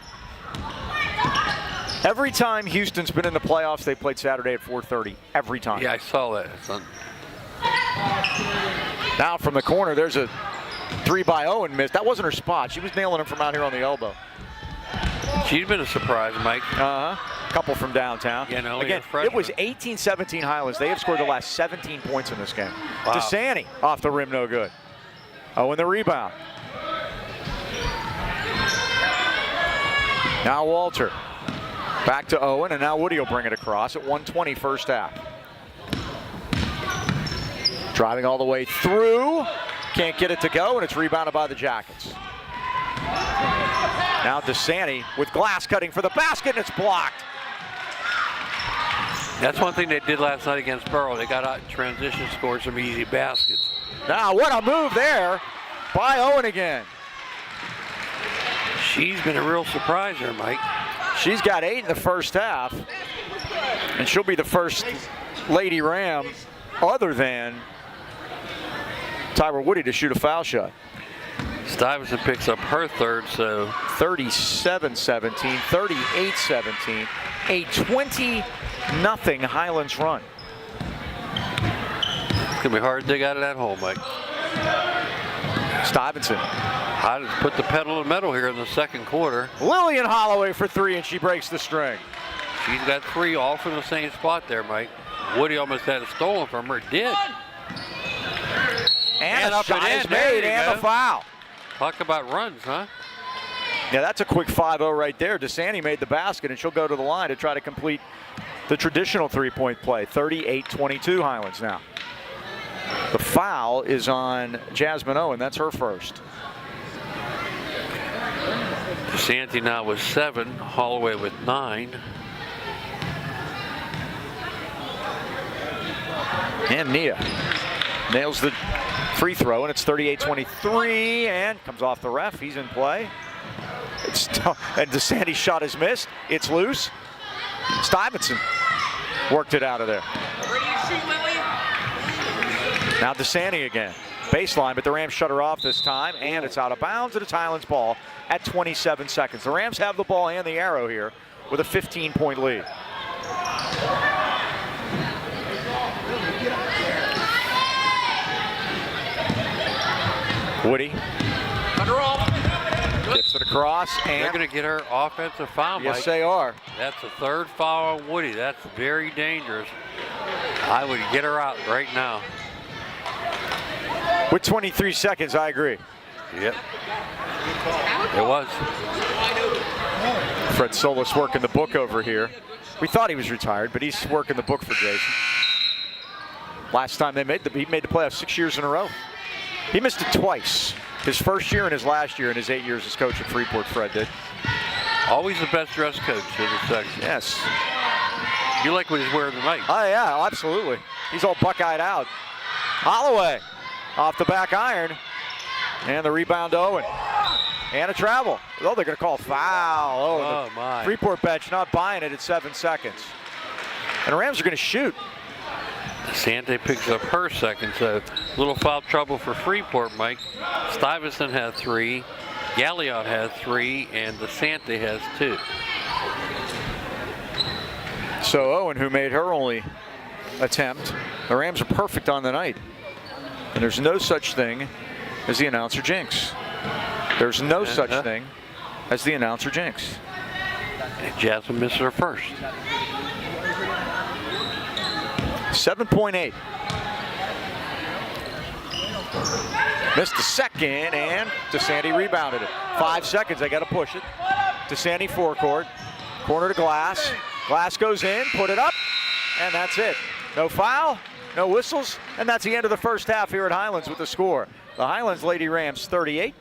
Every time Houston's been in the playoffs, they played Saturday at 4:30. Every time. Yeah, I saw that. Now from the corner, there's a 3 by Owen missed. That wasn't her spot. She was nailing him from out here on the elbow. She's been a surprise, Mike. Couple from downtown. Yeah, no, again, it was 18-17 Highlands. They have scored the last 17 points in this game. Wow. DeSanti off the rim, no good. Owen the rebound. Now Walter. Back to Owen, and now Woody will bring it across at 1:20 first half. Driving all the way through. Can't get it to go, and it's rebounded by the Jackets. Now DeSanti with glass cutting for the basket, and it's blocked. That's one thing they did last night against Burrow. They got out in transition, scored some easy baskets. Now what a move there by Owen again. She's been a real surprise there, Mike. She's got 8 in the first half, and she'll be the first Lady Ram other than Tyra Woody to shoot a foul shot. Stuyvesant picks up her third, so 37-17, 38-17, a 20-0 Highlands run. it's going to be hard to dig out of that hole, Mike. Stuyvesant. How to put the pedal to the metal here in the second quarter. Lillian Holloway for 3, and she breaks the string. She's got 3 all from the same spot there, Mike. Woody almost had it stolen from her. Did. And up a shot and in. is There made, you and go. the foul. Talk about runs, huh? Yeah, that's a quick 5-0 right there. DeSanti made the basket, and she'll go to the line to try to complete the traditional three-point play. 38-22 Highlands now. The foul is on Jasmine Owen. That's her first. DeSanti now with 7, Holloway with 9. And Nia nails the free throw, and it's 38-23, and comes off the ref. He's in play. And DeSanti's shot is missed. It's loose. Stuyvesant worked it out of there. Ready to shoot, Lily? Now DeSanti again. Baseline, but the Rams shut her off this time, and it's out of bounds, and it's Highlands ball at 27 seconds. The Rams have the ball and the arrow here with a 15-point lead. Woody Under off. gets it across, They're and going to get her offensive foul, Mike. yes, they are. That's the 3rd foul on Woody. That's very dangerous. I would get her out right now. With 23 seconds, I agree. Yep. It was. Fred Solis working the book over here. We thought he was retired, but he's working the book for Jason. Last time he made the playoffs 6 years in a row. He missed it twice. His first year and his last year in his 8 years as coach at Freeport, Fred did. Always the best dress coach in the section. Yes. You like what he's wearing tonight. Oh, yeah, absolutely. He's all buckeyed out. Holloway off the back iron. And the rebound to Owen. And a travel. Oh, they're going to call a foul. Oh, my. Freeport bench not buying it at 7 seconds. And the Rams are going to shoot. Sante picks up her second, so little foul trouble for Freeport, Mike. Stuyvesant had 3, Galliot has 3, and DeSante has 2. So Owen, who made her only attempt, the Rams are perfect on the night. And there's no such thing as the announcer jinx. There's no such thing as the announcer jinx. And Jasmine missed her first. 7.8. Missed the second, and DeSante rebounded it. 5 seconds, they got to push it. DeSante forecourt, corner to Glass. Glass goes in, put it up, and that's it. No foul, no whistles, and that's the end of the first half here at Highlands with the score. The Highlands Lady Rams 38,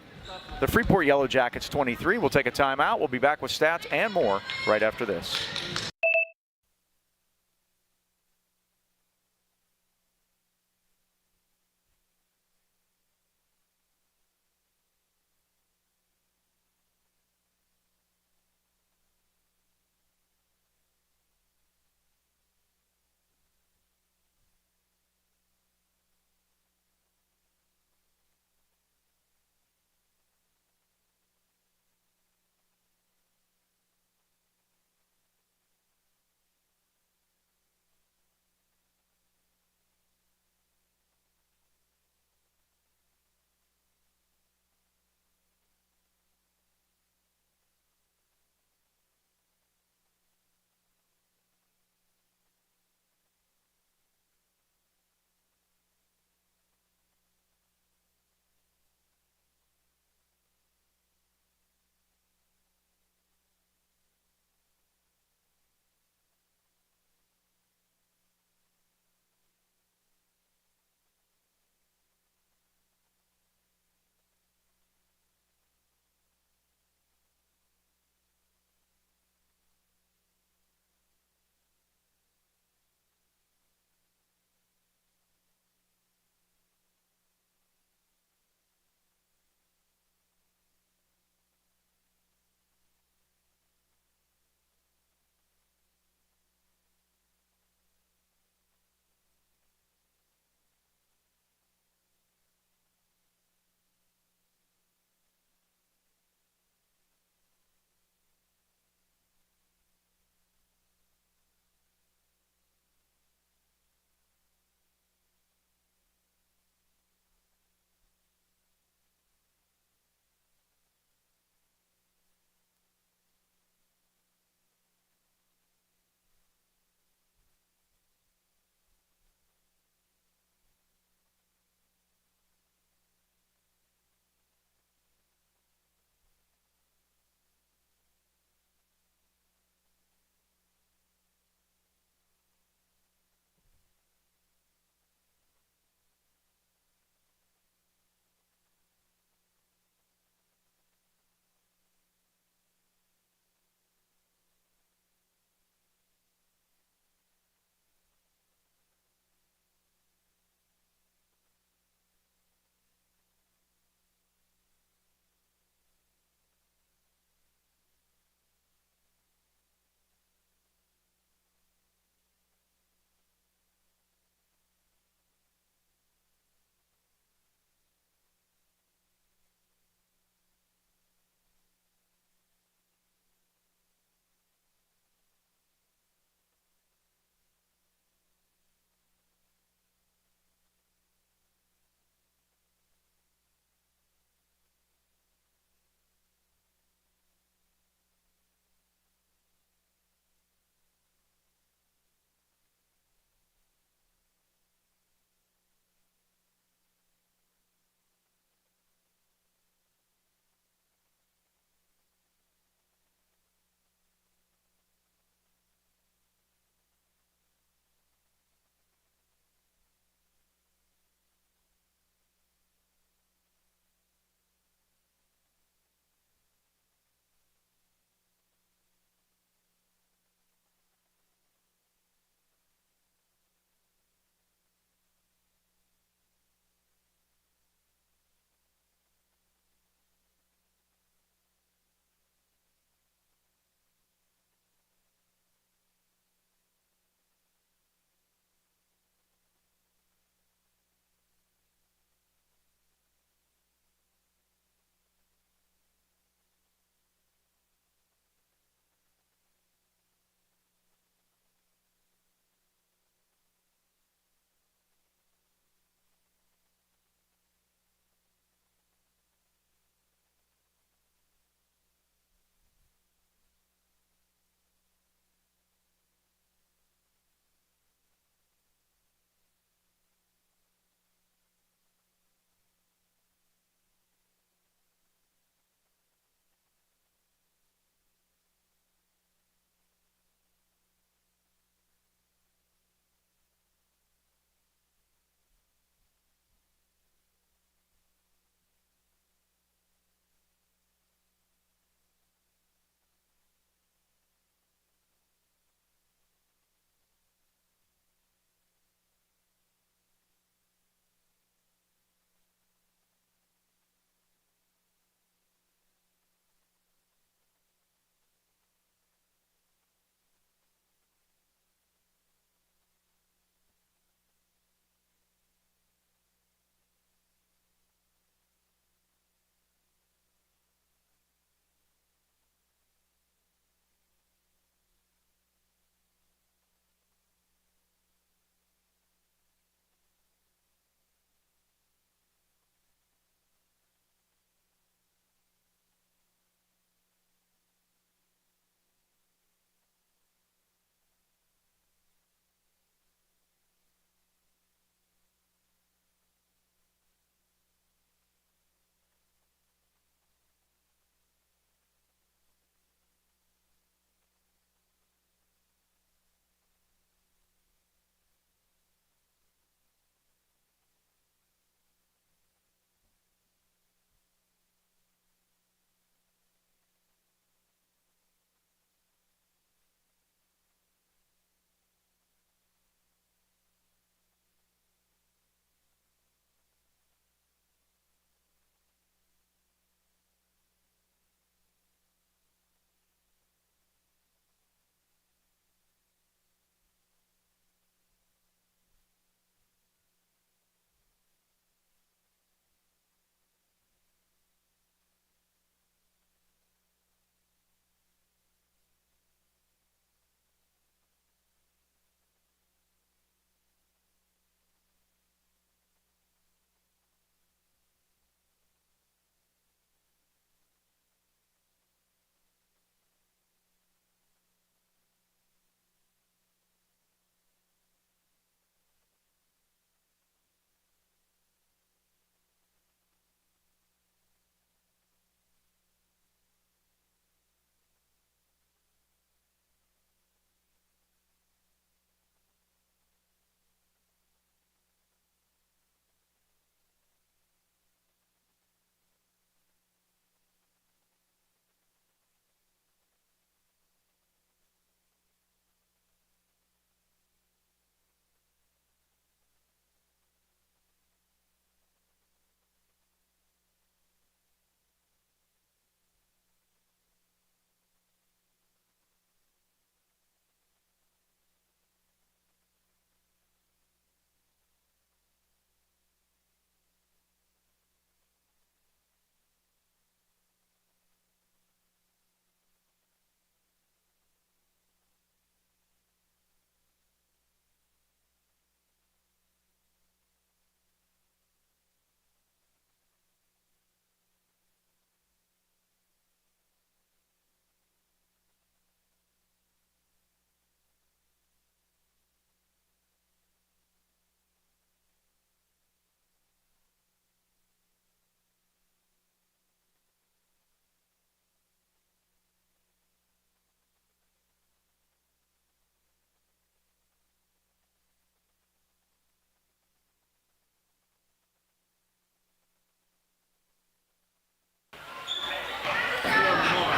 the Freeport Yellow Jackets 23. We'll take a timeout. We'll be back with stats and more right after this.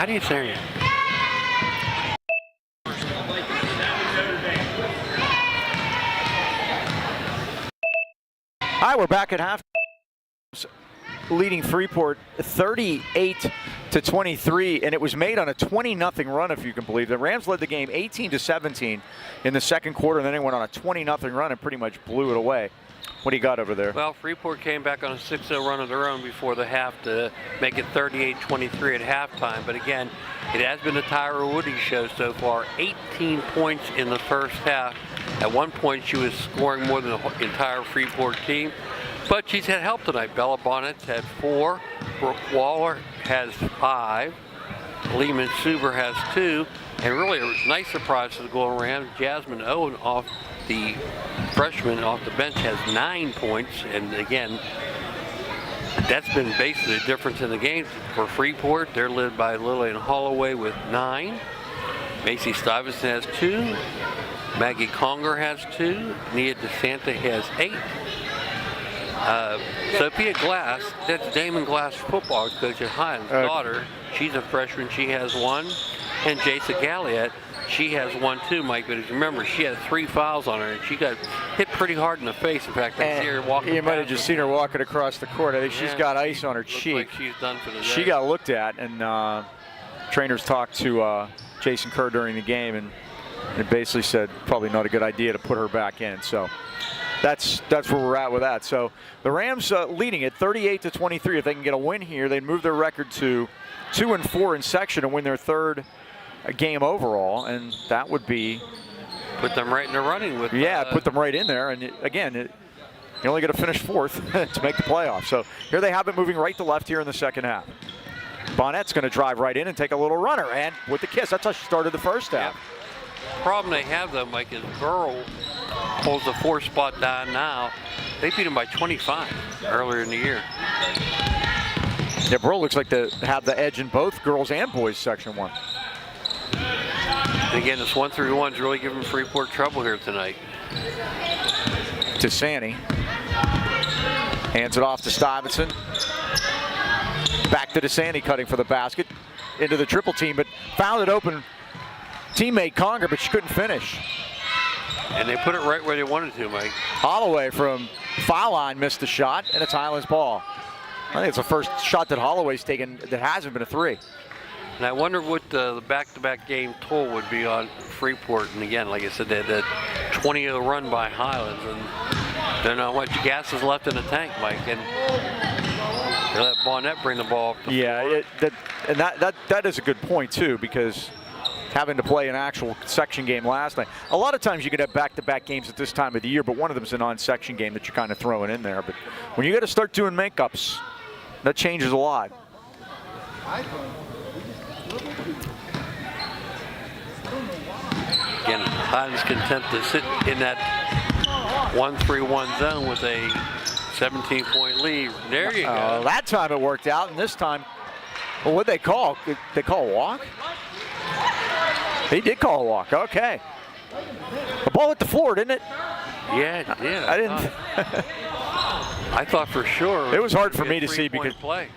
do you say it? All right, we're back at half. Leading Freeport 38-23, and it was made on a 20-0 run, if you can believe. The Rams led the game 18-17 in the second quarter, and then they went on a 20-0 run and pretty much blew it away. What do you got over there? Well, Freeport came back on a 6-0 run of their own before the half to make it 38-23 at halftime. But again, it has been the Tyra Woody show so far. 18 points in the first half. At one point, she was scoring more than the entire Freeport team. But she's had help tonight. Bella Bonnet's had 4. Brooke Waller has 5. Lehman Suber has 2. And really a nice surprise to the Golden Rams. Jasmine Owen, off the freshman off the bench, has 9 points. And again, that's been basically the difference in the game for Freeport. They're led by Lillian Holloway with 9. Macy Stuyvesant has 2. Maggie Conger has 2. Nia DeSanta has 8. Sophia Glass, that's Damon Glass, football coach at Highlands' daughter. She's a freshman. She has 1. And Jason Galliette, she has 1 too, Mike. But if you remember, she had 3 fouls on her, and she got hit pretty hard in the face. In fact, I see her walking. You might have just seen her walking across the court. I think she's got ice on her cheek. Like she's done for the day. She got looked at, and trainers talked to Jason Kerr during the game, and it basically said probably not a good idea to put her back in. So that's where we're at with that. So the Rams leading it 38-23. If they can get a win here, they'd move their record to 2-4 in section and win their 3rd game overall, and that would be put them right in the running with. Yeah, put them right in there. And again, you only got to finish 4th to make the playoffs. So here they have it moving right to left here in the second half. Bonnet's going to drive right in and take a little runner, and with the kiss, that's how she started the first half. Yep. Problem they have though, Mike, is Burl holds the 4th spot down now. They beat him by 25 earlier in the year. Yeah, Burl looks like they have the edge in both girls and boys section 1. And again, this 1-3-1 is really giving Freeport trouble here tonight. To Sandy. Hands it off to Stuyvesant. Back to DeSanti, cutting for the basket. Into the triple team, but found it open. Teammate Conger, but she couldn't finish. And they put it right where they wanted to, Mike. Holloway from foul line missed the shot, and it's Highlands ball. I think it's the first shot that Holloway's taken that hasn't been a 3. And I wonder what the back-to-back game toll would be on Freeport. And again, like I said, they had that 20-0 run by Highlands, and don't know how much gas is left in the tank, Mike. And they let Bonnet bring the ball up the floor. that is a good point too, because having to play an actual section game last night. A lot of times you could have back-to-back games at this time of the year, but one of them is a non-section game that you're kind of throwing in there. But when you got to start doing makeups, that changes a lot. Again, Highlands content to sit in that 1-3-1 zone with a 17-point lead. There you go. That time it worked out, and this time, well, what'd they call? Did they call a walk? They did call a walk. Okay. The ball hit the floor, didn't it? Yeah, it did. I didn't. I thought for sure. It was hard for me to see because play.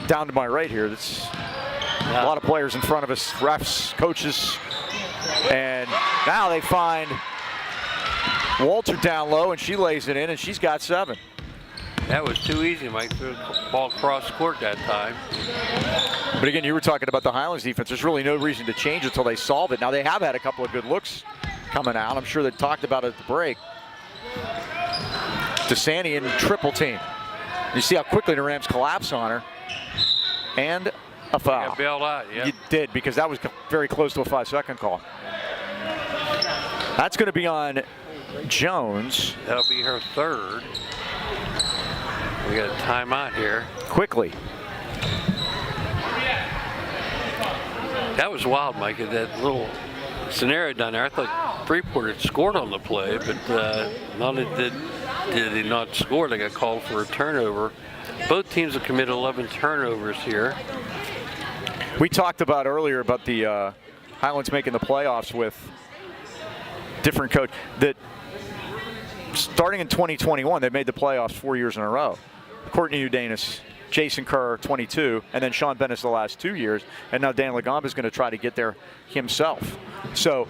Down to my right here, that's a lot of players in front of us, refs, coaches, and now they find Walter down low, and she lays it in, and she's got 7. That was too easy, Mike. Threw the ball cross court that time. But again, you were talking about the Highlands defense. There's really no reason to change until they solve it. Now they have had a couple of good looks coming out. I'm sure they talked about it at the break. DeSanti in triple team. You see how quickly the Rams collapse on her. And a foul. Got bailed out, yeah. You did, because that was very close to a 5-second call. That's going to be on Jones. That'll be her 3rd. We got a timeout here. Quickly. That was wild, Mike. That little scenario down there. I thought Freeport had scored on the play, but not only did they not score, they got called for a turnover. Both teams have committed 11 turnovers here. We talked about earlier about the Highlands making the playoffs with different coach. That starting in 2021, they made the playoffs 4 years in a row. Courtney Udanis Jason Kerr 22, and then Sean Bennis the last 2 years, and now Dan Lagomba is going to try to get there himself. So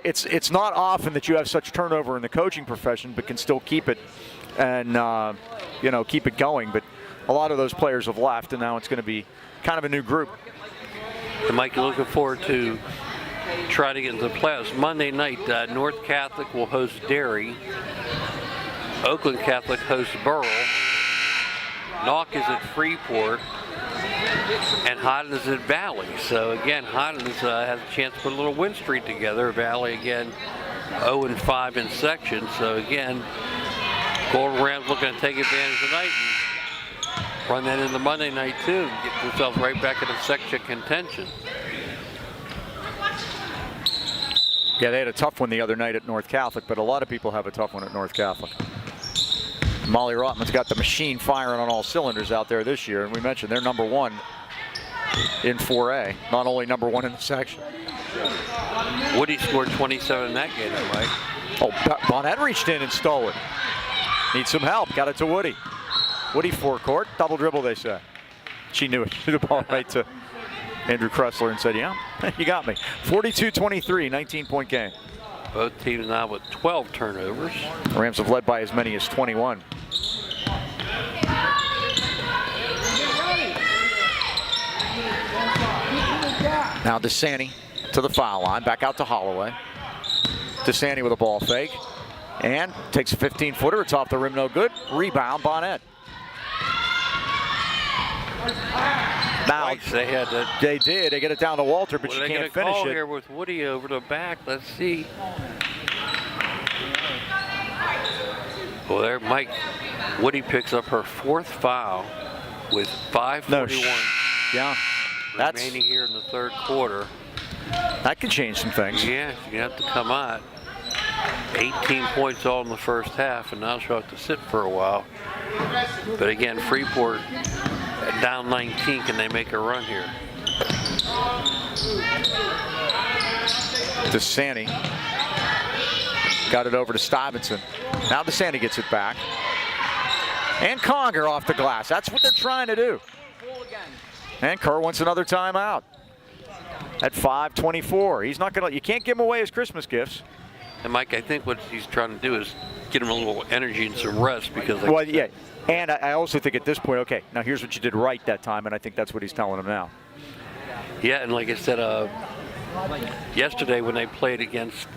it's not often that you have such turnover in the coaching profession, but can still keep it and keep it going. But a lot of those players have left, and now it's going to be kind of a new group. And Mike, you're looking forward to try to get into the playoffs. Monday night, North Catholic will host Derry. Oakland Catholic hosts Burrell. Knock is at Freeport. And Highlands is at Valley. So again, Highlands has a chance to put a little win streak together. Valley again 0-5 in section. So again, Golden Rams looking to take advantage tonight and run that into Monday night too and get themselves right back into section contention. Yeah, they had a tough one the other night at North Catholic, but a lot of people have a tough one at North Catholic. Molly Rotman's got the machine firing on all cylinders out there this year, and we mentioned they're number 1 in 4A, not only number 1 in the section. Woody scored 27 in that game, Mike. Oh, Bonnet reached in and stole it. Needs some help. Got it to Woody. Woody forecourt, double dribble, they say. She knew it. Threw the ball right to Andrew Kressler and said, yeah, you got me. 42-23, 19-point game. Both teams now with 12 turnovers. The Rams have led by as many as 21. Now DeSanti to the foul line, back out to Holloway. DeSanti with a ball fake and takes a 15-footer. It's off the rim, no good. Rebound, Bonnet. Now they did. They get it down to Walter, but she can't finish it. Here with Woody over the back. Let's see. Well, there, Mike. Woody picks up her 4th foul with 5:41 remaining here in the 3rd quarter. That could change some things. Yeah, you have to come out. 18 points all in the first half, and now she'll have to sit for a while. But again, Freeport down 19. Can they make a run here? DeSanti got it over to Stuyvesant. Now DeSanti gets it back. And Conger off the glass. That's what they're trying to do. And Kerr wants another timeout at 5:24. He's not going to, you can't give him away his Christmas gifts. And Mike, I think what he's trying to do is get him a little energy and some rest because. Well, yeah. And I also think at this point, okay, now here's what you did right that time, and I think that's what he's telling him now. Yeah, and like I said, yesterday when they played against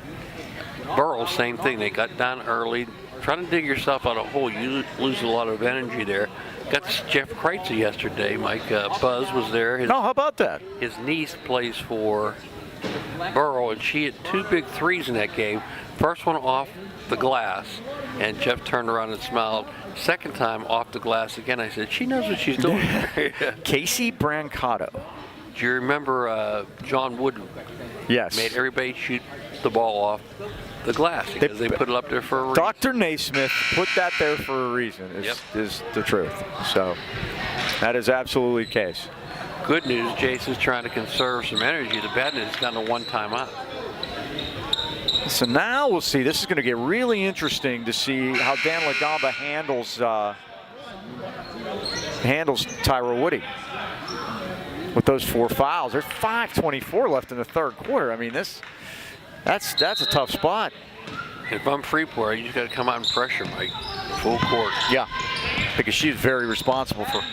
Burrell, same thing. They got down early, trying to dig yourself out of a hole. You lose a lot of energy there. Got Jeff Kreitzer yesterday. Mike Buzz was there. How about that? His niece plays for Burrell, and she hit 2 big threes in that game. First one off the glass, and Jeff turned around and smiled. Second time off the glass again. I said, she knows what she's doing. Casey Brancato. Do you remember John Wooden? Yes. Made everybody shoot the ball off the glass because they put it up there for a reason. Dr. Naismith put that there for a reason, is the truth. So that is absolutely the case. Good news, Jason's trying to conserve some energy. The bad news is down to 1 timeout. So now we'll see. This is going to get really interesting to see how Dan Lagomba handles Tyra Woody with those 4 fouls. There's 5:24 left in the 3rd quarter. I mean, that's a tough spot. If I'm Freeport, you just got to come out and pressure, Mike. Full court. Yeah, because she's very responsible for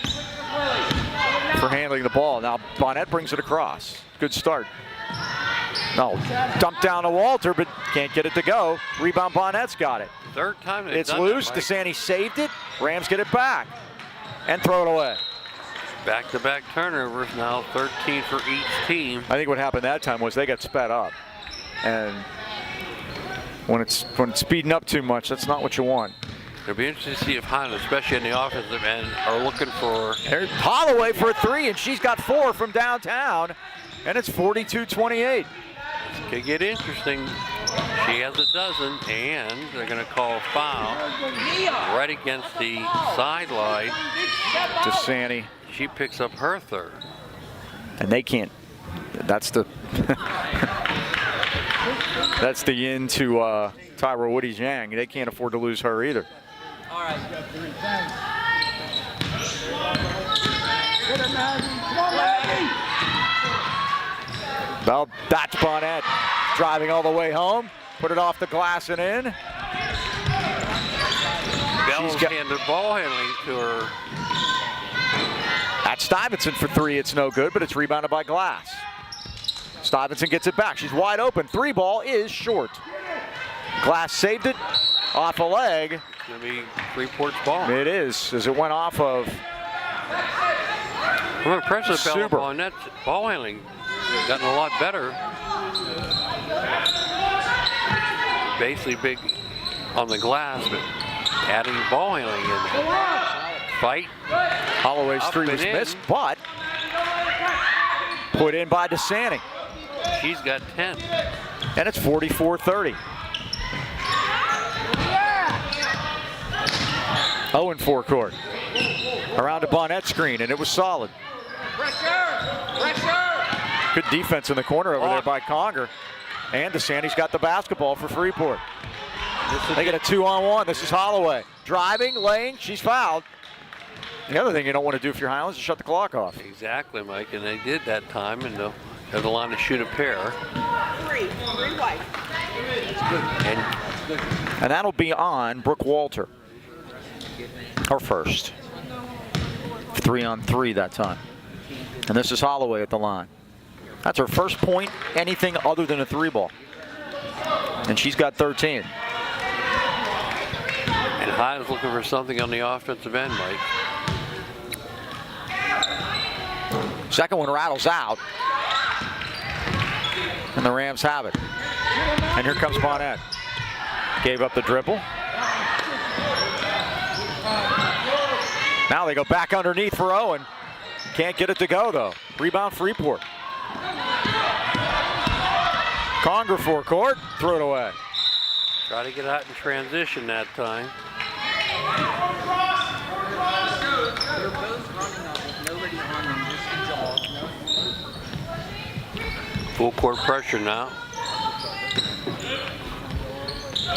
handling the ball. Now Bonnet brings it across. Good start. No, dump down to Walter, but can't get it to go. Rebound, Bonnet's got it. 3rd time it's loose. DeSanti saved it. Rams get it back and throw it away. Back-to-back turnovers now, 13 for each team. I think what happened that time was they got sped up, and when it's speeding up too much, that's not what you want. It'll be interesting to see if Highlands, especially in the offensive end, are looking for. There's Holloway for a 3, and she's got 4 from downtown, and it's 42-28. This could get interesting. She has a dozen, and they're going to call a foul right against the sideline. DeSanti. She picks up her 3rd. And they can't. That's the that's the yin to Tyra Woody's yang. They can't afford to lose her either. All right. Well, that's Bonnet driving all the way home. Put it off the glass and in. Bell's handed ball handling to her. That's Stuyvesant for three. It's no good, but it's rebounded by Glass. Stuyvesant gets it back. She's wide open. Three ball is short. Glass saved it off a leg. It's going to be Freeport's ball. It is, as it went off of. I'm impressed with Bell Super. on that ball handling. Gotten a lot better. Basically big on the glass, but adding ball handling in there. Fight. Holloway's Up three and was in. missed, but put in by DeSanti. She's got 10. And it's 44-30. Owen forecourt. Around a Bonnet screen, and it was solid. Good defense in the corner over there by Conger. And DeSanti's got the basketball for Freeport. They get a 2-on-1. This is Holloway. Driving, laying, she's fouled. The other thing you don't want to do if you're Highlands is shut the clock off. Exactly, Mike, and they did that time, and they'll have the line to shoot a pair. Three white. And that'll be on Brooke Walter. Her first. 3-on-3 that time. And this is Holloway at the line. That's her first point, anything other than a three ball. And she's got 13. And Highlands looking for something on the offensive end, Mike. Second one rattles out. And the Rams have it. And here comes Bonnet. Gave up the dribble. Now they go back underneath for Owen. Can't get it to go, though. Rebound Freeport. Conger forecourt. Throw it away. Try to get out in transition that time. They're both running up with nobody on them, just a jog. Full court pressure now.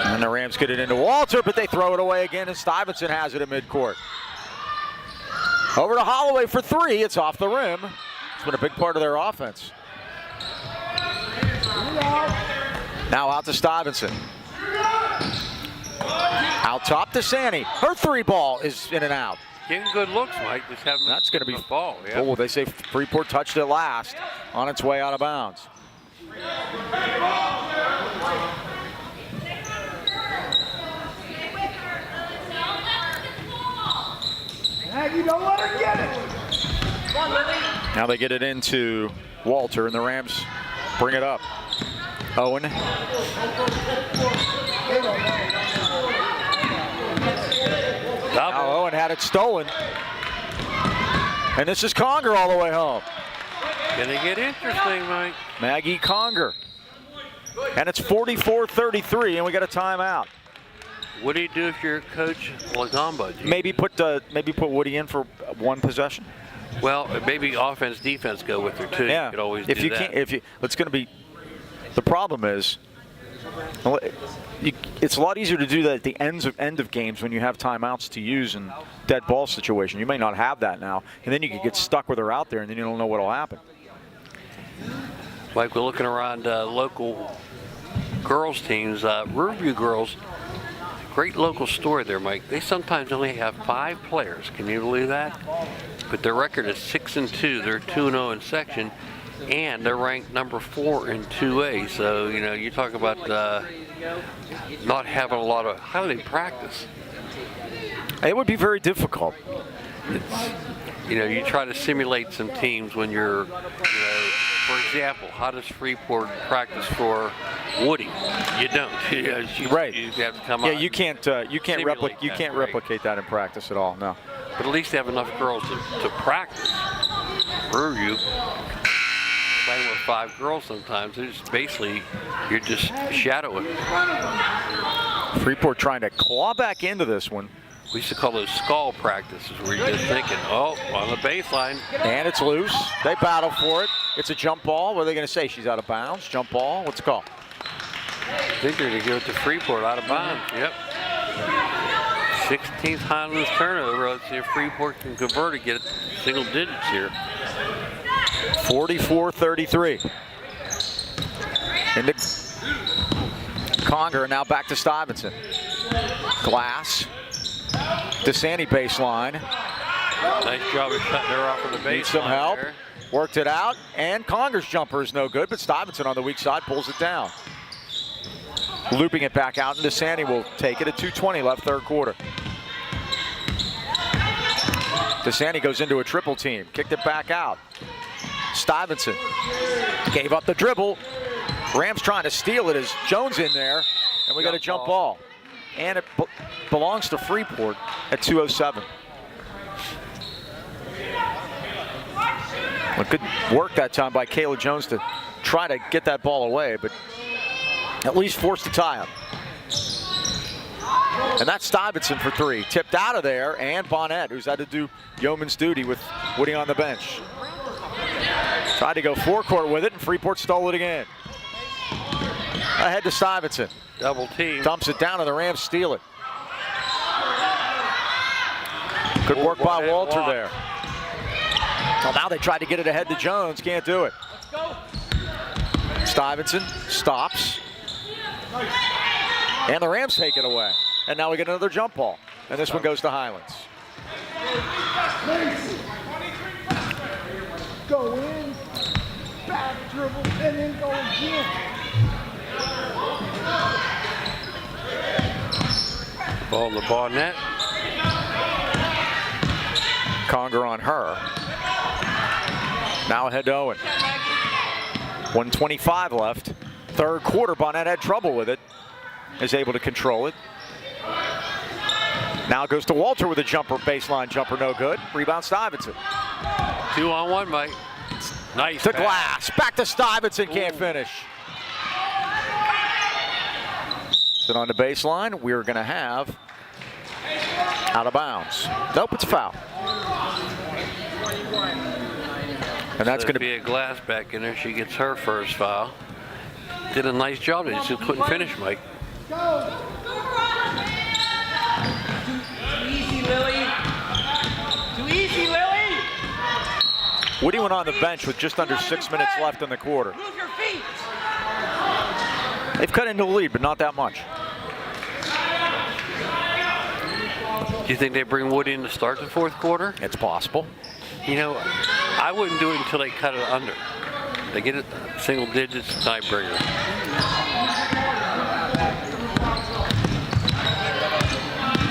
And the Rams get it into Walter, but they throw it away again, and Stuyvesant has it at midcourt. Over to Holloway for three. It's off the rim. It's been a big part of their offense. Now out to Stuyvesant. Out top to Sani. Her three ball is in and out. Getting good looks, Mike. Just haven't. That's going to be the ball. Yeah. Oh, they say Freeport touched it last on its way out of bounds. Maggie, don't let her get it. Now they get it into Walter, and the Rams bring it up. Owen. Now Owen had it stolen. And this is Conger all the way home. Gonna get interesting, Mike. Maggie Conger. And it's 44-33, and we got a timeout. What do you do if you're Coach Lagamba? Maybe put Woody in for one possession. Well, maybe offense, defense go with her too. Yeah. You could always if do you that. can't, it's going to be. The problem is, it's a lot easier to do that at the end of games when you have timeouts to use in dead ball situation. You may not have that now, and then you could get stuck with her out there, and then you don't know what will happen. Mike, we're looking around local girls teams. Riverview girls, great local story there, Mike. They sometimes only have 5 players. Can you believe that? But their record is 6-2. They're 2-0 in section, and they're ranked number 4 in 2A. So you know, you talk about not having a lot of. How do they practice? It would be very difficult. You know, you try to simulate some teams when you're, for example, how does Freeport practice for Woody? You don't. Right. You have to come Yeah, out. you can't replicate that in practice at all. No. But at least they have enough girls to practice. Riverview playing with 5 girls sometimes. It's basically you're just shadowing. Freeport trying to claw back into this one. We used to call those skull practices where you're just thinking, oh, on the baseline. And it's loose. They battle for it. It's a jump ball. What are they going to say? She's out of bounds. Jump ball. What's it called? I think they're going to give it to Freeport out of bounds. Yep. 16th Highlands turnover. Let's see if Freeport can convert it, get it single digits here. 44-33. Into Conger, now back to Stuyvesant. Glass. DeSanti baseline. Nice job of shutting her off of the baseline. Needs some help. There. Worked it out, and Conger's jumper is no good, but Stuyvesant on the weak side pulls it down. Looping it back out, and DeSanti will take it at 2:20 left third quarter. DeSanti goes into a triple team, kicked it back out. Stuyvesant gave up the dribble. Rams trying to steal it as Jones in there, and we got a jump ball. And it belongs to Freeport at 2:07. Well, good work that time by Kayla Jones to try to get that ball away, but at least forced a tie-up. And that's Stuyvesant for three. Tipped out of there, and Bonnet, who's had to do yeoman's duty with Woody on the bench. Tried to go forecourt with it, and Freeport stole it again. Ahead to Stuyvesant. Double team. Dumps it down, and the Rams steal it. Good work by Walter there. Well, now they tried to get it ahead to Jones. Can't do it. Stuyvesant stops. And the Rams take it away. And now we get another jump ball. And this one goes to Highlands. Go in, back dribble, and then go again. Ball in the Bonnet. Conger on her. Now ahead to Owen. 1:25 left. Third quarter, Bonnet had trouble with it. Is able to control it. Now it goes to Walter with a jumper, baseline jumper, no good. Rebound Stuyvesant. 2-on-1, Mike. Nice To pass. Glass. Back to Stuyvesant, can't finish. Sit on the baseline. We're going to have out of bounds. Nope, it's a foul. And that's So going to be a Glass back in there. She gets her first foul. Did a nice job. They just couldn't finish, Mike. Too easy, Lily. Too easy, Lily. Woody went on the bench with just under 6 minutes left in the quarter. Move your feet. They've cut into the lead, but not that much. Do you think they bring Woody in to start the fourth quarter? It's possible. You know, I wouldn't do it until they cut it under. They get it single digits, tiebreaker.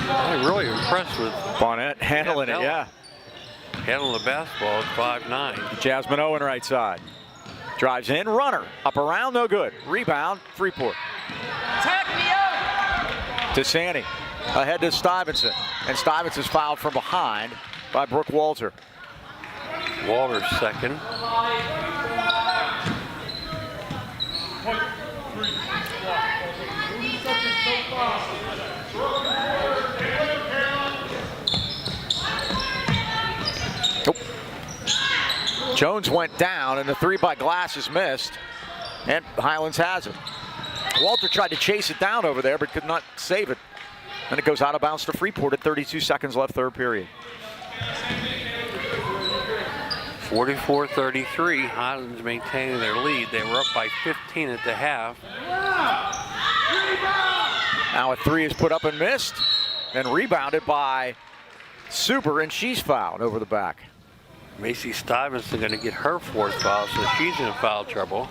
I'm really impressed with Bonnet handling it, yeah. handling the basketball at 5'9". Jasmine Owen right side. Drives in, runner. Up around, no good. Rebound, Freeport. Attack me up. DeSanti ahead to Stuyvesant. And Stuyvesant's fouled from behind by Brooke Walter. Walter's second. Nope. Jones went down, and the three by Glass is missed. And Highlands has it. Walter tried to chase it down over there, but could not save it. And it goes out of bounds to Freeport at 32 seconds left, third period. 44-33. Highlands maintaining their lead. They were up by 15 at the half. Now a three is put up and missed, and rebounded by Suber, and she's fouled over the back. Macy Stuyvesant going to get her fourth foul, so she's in foul trouble.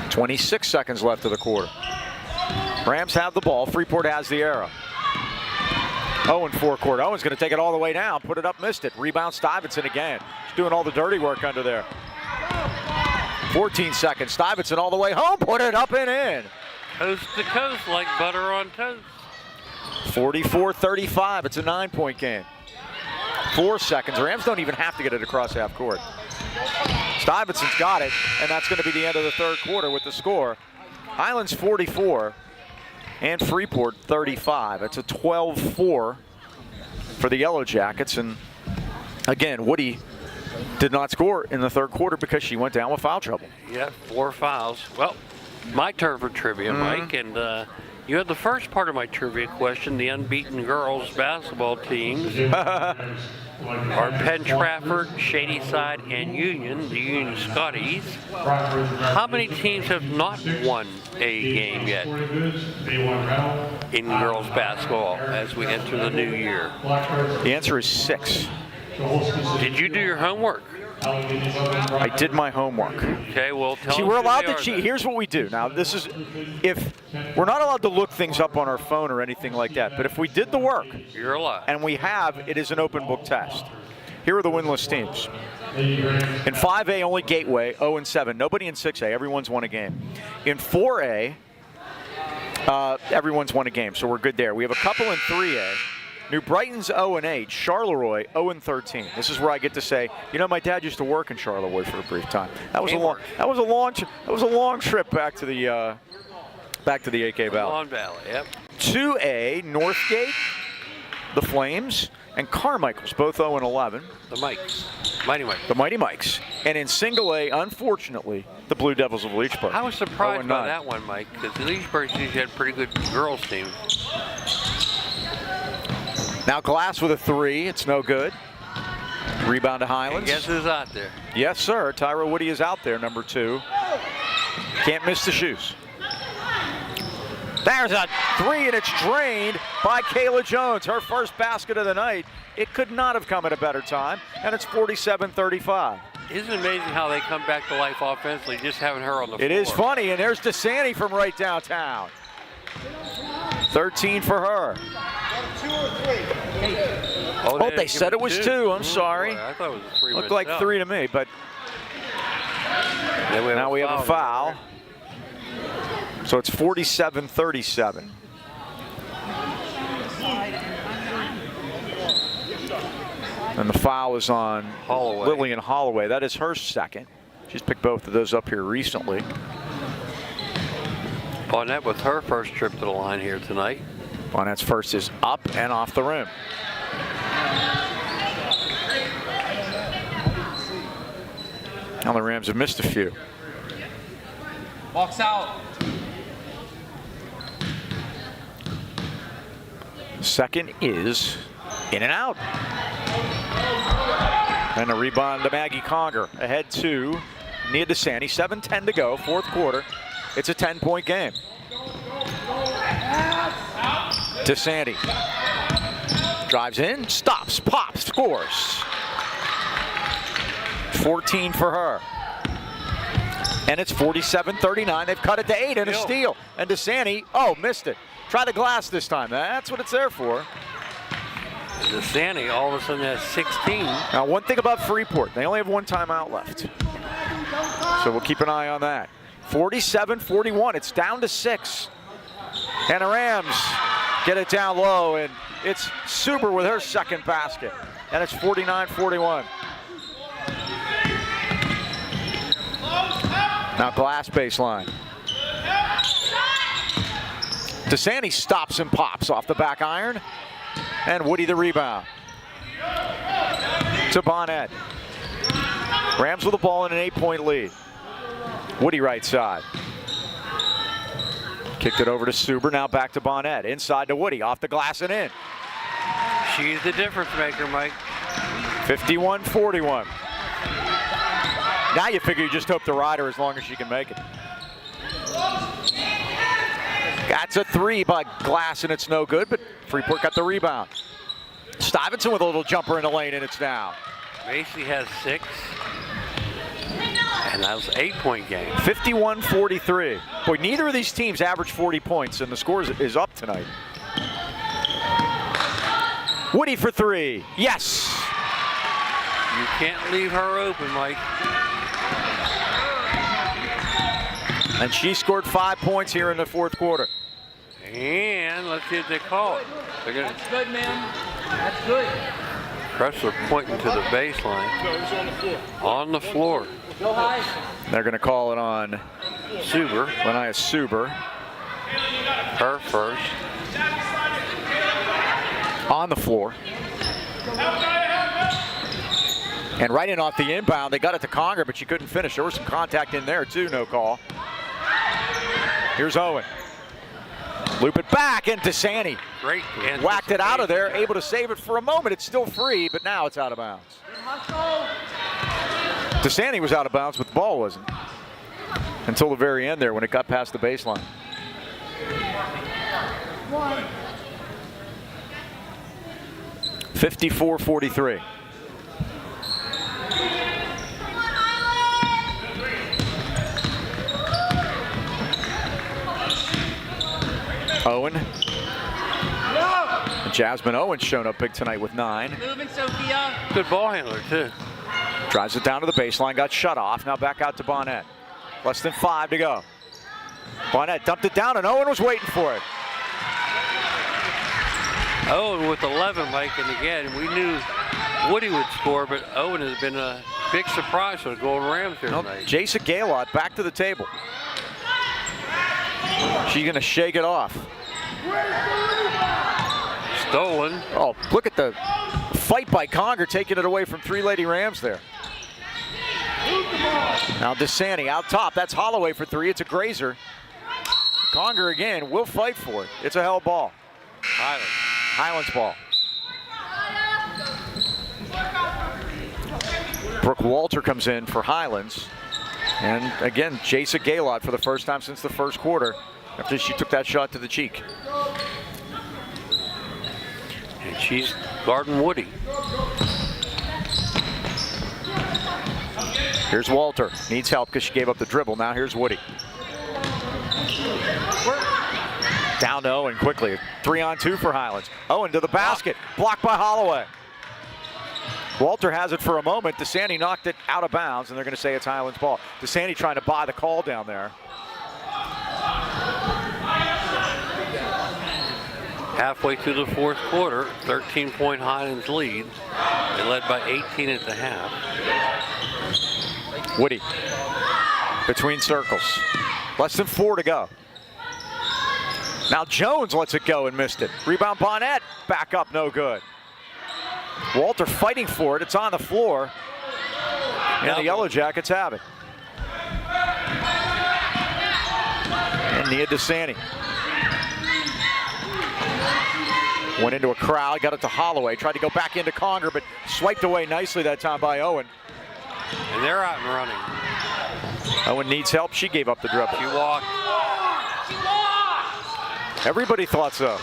26 seconds left of the quarter. Rams have the ball. Freeport has the arrow. Owen forecourt. Owen's going to take it all the way down. Put it up, missed it. Rebound Stuyvesant again. She's doing all the dirty work under there. 14 seconds. Stuyvesant all the way home. Put it up and in. Coast to coast like butter on toast. 44-35. It's a 9-point game. 4 seconds. Rams don't even have to get it across half court. Stuyvesant's got it, and that's going to be the end of the third quarter with the score. Highlands 44 and Freeport 35. It's a 12-4 for the Yellow Jackets. And again, Woody did not score in the third quarter because she went down with foul trouble. Yeah, 4 fouls. Well, my turn for trivia, Mike, and You had the first part of my trivia question. The unbeaten girls basketball teams are Penn Trafford, Shadyside, and Union, the Union Scotties. How many teams have not won a game yet in girls basketball as we enter the new year? The answer is 6. Did you do your homework? I did my homework. Okay, well, tell See, us we're who allowed they to are cheat. then. Here's what we do. Now, this is, if we're not allowed to look things up on our phone or anything like that, but if we did the work, You're alive. and we have, it is an open book test. Here are the winless teams. In 5A, only Gateway, 0-7. Nobody in 6A. Everyone's won a game. In 4A, everyone's won a game, so we're good there. We have a couple in 3A. New Brighton's 0-8. Charleroi 0-13. This is where I get to say, you know, my dad used to work in Charleroi for a brief time. That was a long trip back to the AK Valley. Lawn Valley, yep. 2A, Northgate, the Flames, and Carmichael's, both 0-11. The Mikes. Mighty Mikes. The Mighty Mikes. And in single A, unfortunately, the Blue Devils of Leechburg. I was surprised by 0-9. that one, Mike, because Leechburg usually had a pretty good girls team. Now Glass with a 3. It's no good. Rebound to And Highlands. guess who's out there? Yes, sir. Tyra Woody is out there, number 2. Can't miss the shoes. There's a 3, and it's drained by Kayla Jones. Her first basket of the night. It could not have come at a better time, and it's 47-35. Isn't it amazing how they come back to life offensively, just having her on the floor? It is funny, and there's DeSanti from right downtown. 13 for her. Oh, they said it was 2. I'm sorry. Boy, I thought it was a 3. Looked like 3 to me, but now we have a foul. So it's 47-37. And the foul is on Holloway. Lillian Holloway. That is her second. She's picked both of those up here recently. Bonnet with her first trip to the line here tonight. Bonnet's first is up and off the rim. Now the Rams have missed a few. Box out. Second is in and out. And a rebound to Maggie Conger. Ahead to Nia DeSanti. 7:10 to go, fourth quarter. It's a 10-point game. DeSanti drives in, stops, pops, scores. 14 for her. And it's 47-39. They've cut it to 8 and a steal. And DeSanti, missed it. Try the glass this time. That's what it's there for. DeSanti all of a sudden has 16. Now, one thing about Freeport, they only have one timeout left. So we'll keep an eye on that. 47-41. It's down to 6. And the Rams get it down low, and it's Suber with her second basket. And it's 49-41. Now glass baseline. DeSanti stops and pops off the back iron. And Woody the rebound. To Bonnet. Rams with the ball in an 8-point lead. Woody right side. Kicked it over to Suber, now back to Bonnet. Inside to Woody, off the glass and in. She's the difference maker, Mike. 51-41. Now you figure you just hope to ride her as long as she can make it. That's a 3 by Glass, and it's no good, but Freeport got the rebound. Stuyvesant with a little jumper in the lane, and it's down. Macy has 6. And that was an 8-point game. 51-43. Boy, neither of these teams averaged 40 points, and the score is up tonight. Woody for 3. Yes! You can't leave her open, Mike. And she scored 5 points here in the fourth quarter. And let's see what they call it. They're gonna That's good, man. That's good. Cressler pointing to the baseline. On the floor. Go high. They're going to call it on Suber. Lania Suber. Her first. On the floor. And right in off the inbound, they got it to Conger, but she couldn't finish. There was some contact in there too, no call. Here's Owen. Loop it back, and DeSanti Great. whacked it out of there, able to save it for a moment. It's still free, but now it's out of bounds. DeSanti was out of bounds, but the ball wasn't until the very end there when it got past the baseline. 54-43. Owen. Jasmine Owen's shown up big tonight with 9. Moving, Sophia. Good ball handler, too. Drives it down to the baseline, got shut off. Now back out to Bonnet. Less than 5 to go. Bonnet dumped it down, and Owen was waiting for it. Owen with 11, Mike, and again, we knew Woody would score, but Owen has been a big surprise for the Golden Rams here tonight. Jason Gaylott back to the table. She's going to shake it off. Stolen. Oh, look at the fight by Conger, taking it away from 3 Lady Rams there. Now DeSanti out top. That's Holloway for 3. It's a grazer. Conger again will fight for it. It's a hell ball. Highlands ball. Brooke Walter comes in for Highlands. And again, Jason Gaylott for the first time since the first quarter after she took that shot to the cheek. And she's guarding Woody. Here's Walter. Needs help because she gave up the dribble. Now here's Woody. Down to Owen quickly. 3-on-2 for Highlands. Owen to the basket. Blocked by Holloway. Walter has it for a moment. DeSanti knocked it out of bounds, and they're going to say it's Highlands ball. DeSanti trying to buy the call down there. Halfway through the fourth quarter, 13-point Highlands lead. They led by 18 at the half. Woody between circles. Less than 4 to go. Now Jones lets it go and missed it. Rebound Bonnet, back up, no good. Walter fighting for it. It's on the floor. And the Yellow Jackets have it. And Nia DeSanti went into a crowd, got it to Holloway, tried to go back into Conger, but swiped away nicely that time by Owen. And they're out and running. Owen needs help. She gave up the dribble. She walked. Everybody thought so.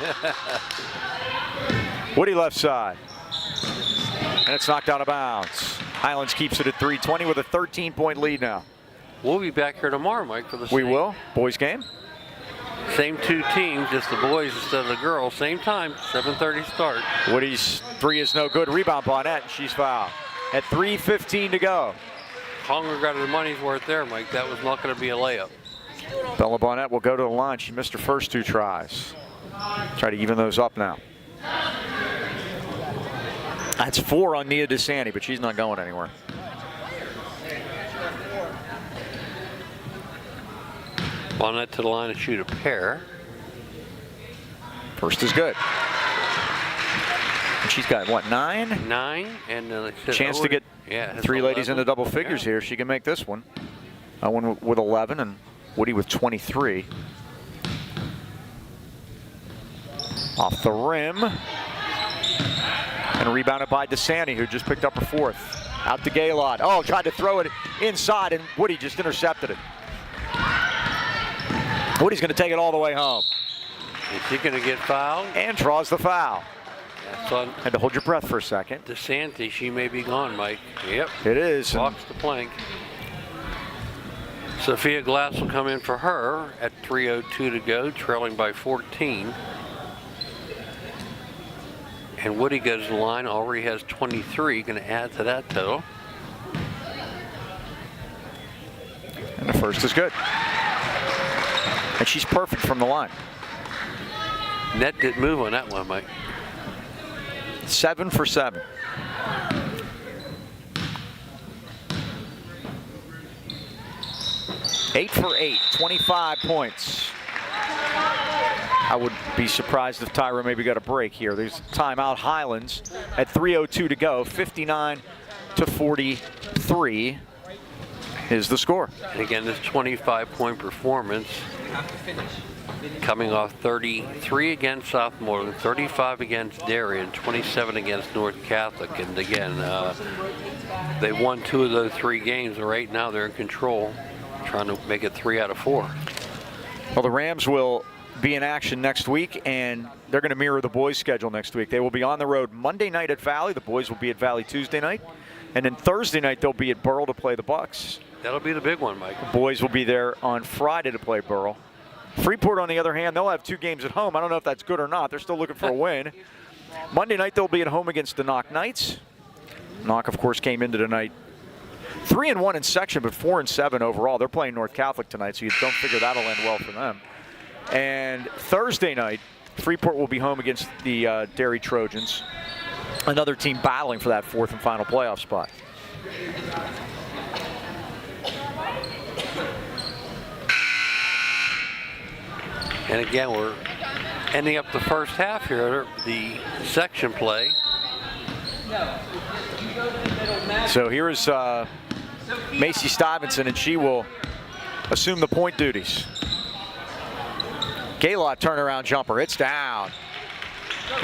Woody left side. And it's knocked out of bounds. Highlands keeps it at 3:20 with a 13-point lead now. We'll be back here tomorrow, Mike, for the We will. Boys game. Same 2 teams, just the boys instead of the girls. Same time, 7:30 start. Woody's 3 is no good. Rebound Bonnet, and she's fouled. At 3:15 to go. Conger got her money's worth there, Mike. That was not going to be a layup. Bella Bonnet will go to the line. She missed her first 2 tries. Try to even those up now. That's 4 on Nia DeSanti, but she's not going anywhere. Bonnet to the line to shoot a pair. First is good. And she's got, what, 9? 9, and Chance to get 3 ladies 11. into double figures here. She can make this one. Owen with 11 and Woody with 23. Off the rim. And rebounded by DeSanti, who just picked up her 4th. Out to Gaylott. Oh, tried to throw it inside, and Woody just intercepted it. Woody's going to take it all the way home. Is she going to get fouled? And draws the foul. That's on Had to hold your breath for a second. DeSanti. She may be gone, Mike. Yep. It is. Walks the plank. Sophia Glass will come in for her at 3:02 to go, trailing by 14. And Woody goes to the line, already has 23, going to add to that total. And the first is good. And she's perfect from the line. Net didn't move on that one, Mike. 7 for 7. Eight for 8, 25 points. I would be surprised if Tyra maybe got a break here. There's timeout. Highlands at 3:02 to go. 59-43 is the score. And again, this 25-point performance have to finish. Coming off 33 against Sophomore, 35 against Darien, 27 against North Catholic. And again, they won 2 of those 3 games. Right now they're in control, trying to make it 3 out of 4. Well, the Rams will be in action next week, and they're going to mirror the boys' schedule next week. They will be on the road Monday night at Valley. The boys will be at Valley Tuesday night. And then Thursday night, they'll be at Burrell to play the Bucks. That'll be the big one, Mike. The boys will be there on Friday to play Burrell. Freeport, on the other hand, they'll have 2 games at home. I don't know if that's good or not. They're still looking for a win. Monday night, they'll be at home against the Knock Knights. Knock, of course, came into tonight 3-1 in section, but 4-7 overall. They're playing North Catholic tonight, so you don't figure that'll end well for them. And Thursday night, Freeport will be home against the Derry Trojans, another team battling for that 4th and final playoff spot. And again, we're ending up the first half here, the section play. So here is Macy Stuyvesant, and she will assume the point duties. Gaylott turnaround jumper, it's down.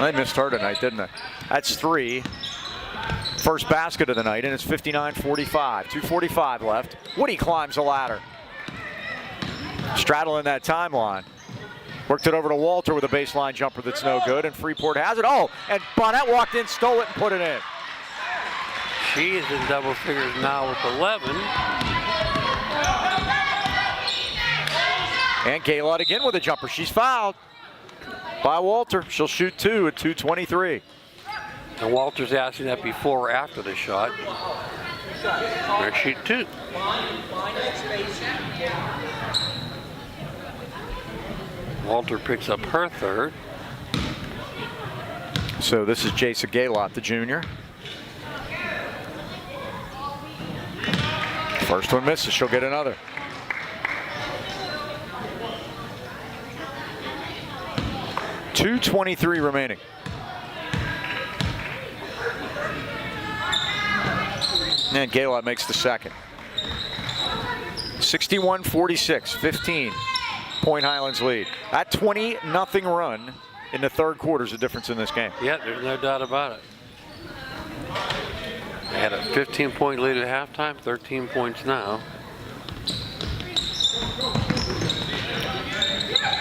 They missed her tonight, didn't they? That's 3. First basket of the night, and it's 59-45. 2:45 left. Woody climbs the ladder. Straddling that timeline. Worked it over to Walter with a baseline jumper that's no good, and Freeport has it. Oh, and Bonnet walked in, stole it, and put it in. She is in double figures now with 11. And Gaylott again with a jumper. She's fouled by Walter. She'll shoot 2 at 2:23. And Walter's asking that before or after the shot. They're shoot 2. Walter picks up her 3rd. So this is Jason Gaylott, the junior. First one misses, she'll get another. .223 remaining. And Gaylott makes the second. 61-46, 15-point Highlands lead. That 20-0 run in the 3rd quarter is the difference in this game. Yeah, there's no doubt about it. They had a 15-point lead at halftime, 13 points now.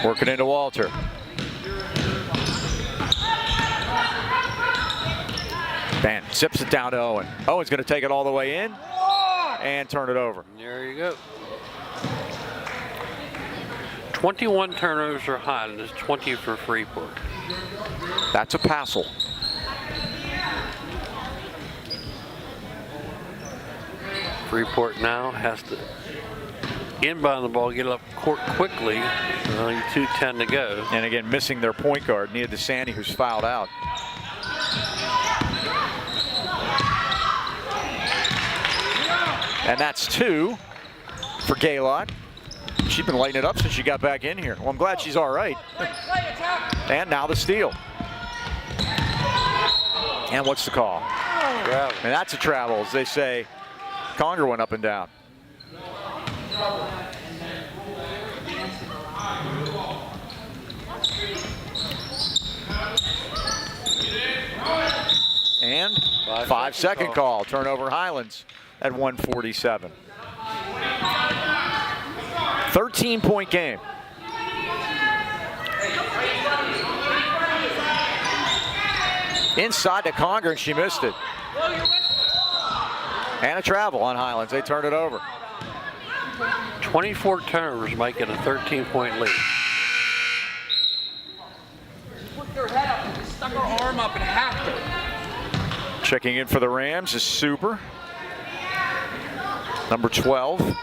Working into Walter. Ben zips it down to Owen. Owen's going to take it all the way in and turn it over. There you go. 21 turnovers for Highlands, 20 for Freeport. That's a passel. Freeport now has to inbound the ball, get it up court quickly. Only 2:10 to go. And again, missing their point guard, Nia DeSanti, who's fouled out. And that's 2 for Gaylott. She's been lighting it up since she got back in here. Well, I'm glad she's all right. And now the steal. And what's the call? Travel. And that's a travel, as they say. Conger went up and down. And 5-second call. Turnover Highlands at 1:47. 13-point game. Inside to Conger, and she missed it. And a travel on Highlands. They turned it over. 24 turnovers might get a 13-point lead. Put their head up and stuck her arm up and hacked her. Checking in for the Rams is Super. Number 12.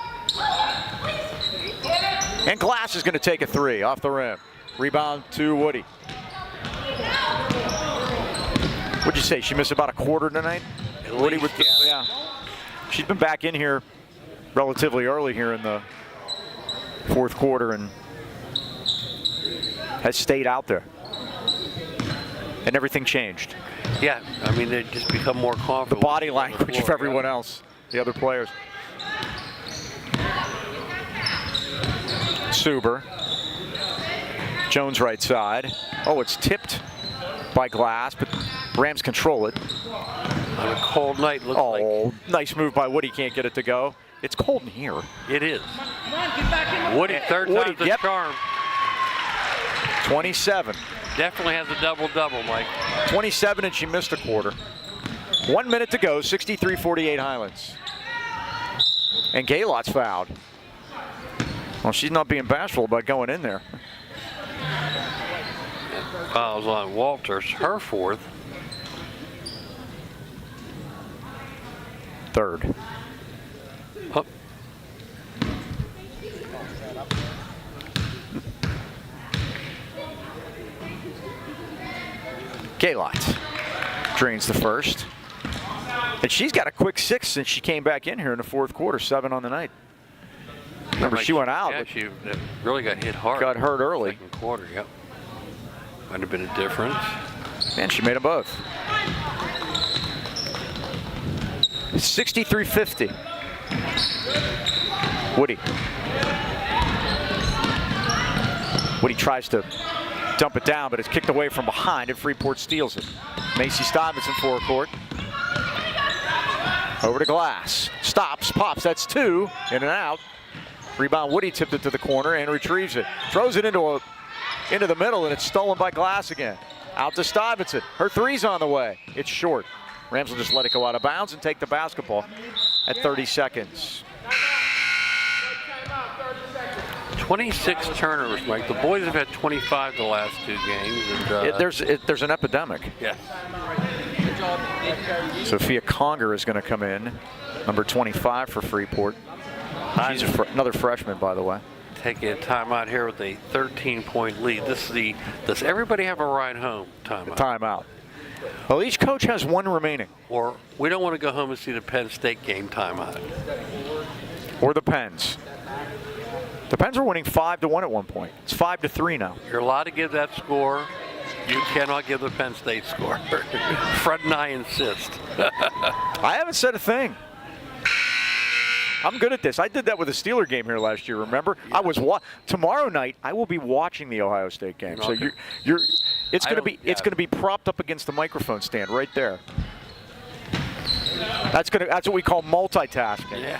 And Glass is going to take a 3 off the rim. Rebound to Woody. What'd you say? She missed about a quarter tonight? Woody with the, yeah. She's been back in here relatively early here in the 4th quarter and has stayed out there. And everything changed. Yeah, I mean, they just become more confident. The body language of everyone else, the other players. Suber Jones right side. Oh, it's tipped by Glass, but Rams control it. On a cold night, looks like. Oh, nice move by Woody. Can't get it to go. It's cold in here. It is. Woody, third time's a charm. 27. Definitely has a double-double, Mike. 27, and she missed a quarter. 1 minute to go, 63-48 Highlands. And Gaylot's fouled. Well, she's not being bashful about going in there. Fouls on Walters, her fourth. Third. Oh. Gaylot drains the first. And she's got a quick 6 since she came back in here in the fourth quarter, 7 on the night. Remember, she went out. Yeah, she really got hit hard. Got hurt early. Second quarter, yep. Might have been a difference. And she made them both. 63-50. Woody. Woody tries to dump it down, but it's kicked away from behind, and Freeport steals it. Macy Stuyvesant forecourt. Over to Glass. Stops, pops. That's 2. In and out. Rebound. Woody tipped it to the corner and retrieves it. Throws it into the middle, and it's stolen by Glass again. Out to Stuyvesant. Her 3's on the way. It's short. Rams will just let it go out of bounds and take the basketball at 30 seconds. 26 turnovers, Mike. The boys have had 25 the last 2 games. And, there's an epidemic. Yeah. Sophia Conger is going to come in, number 25 for Freeport. She's another freshman, by the way. Taking a timeout here with a 13-point lead. Does everybody have a ride home timeout? Timeout. Well, each coach has 1 remaining. Or we don't want to go home and see the Penn State game timeout. Or the Pens. The Pens were winning 5-1 at one point. It's 5-3 now. You're allowed to give that score. You cannot give the Penn State score. Fred and I insist. I haven't said a thing. I'm good at this. I did that with the Steeler game here last year, remember? Yeah. I was tomorrow night I will be watching the Ohio State game. So it's going to be propped up against the microphone stand right there. That's what we call multitasking. Yeah.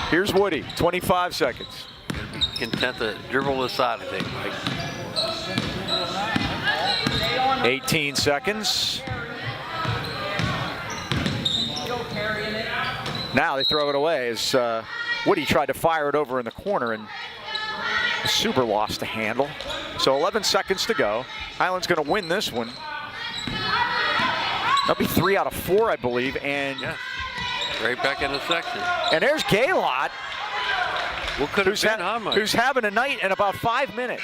Here's Woody, 25 seconds. Be content to dribble this out of it, Mike. 18 seconds. Now they throw it away as Woody tried to fire it over in the corner, and Super lost the handle. So 11 seconds to go. Highlands going to win this one. That'll be 3 out of 4, I believe. And yeah, right back in the section. And there's Gaylot, who's having a night in about 5 minutes.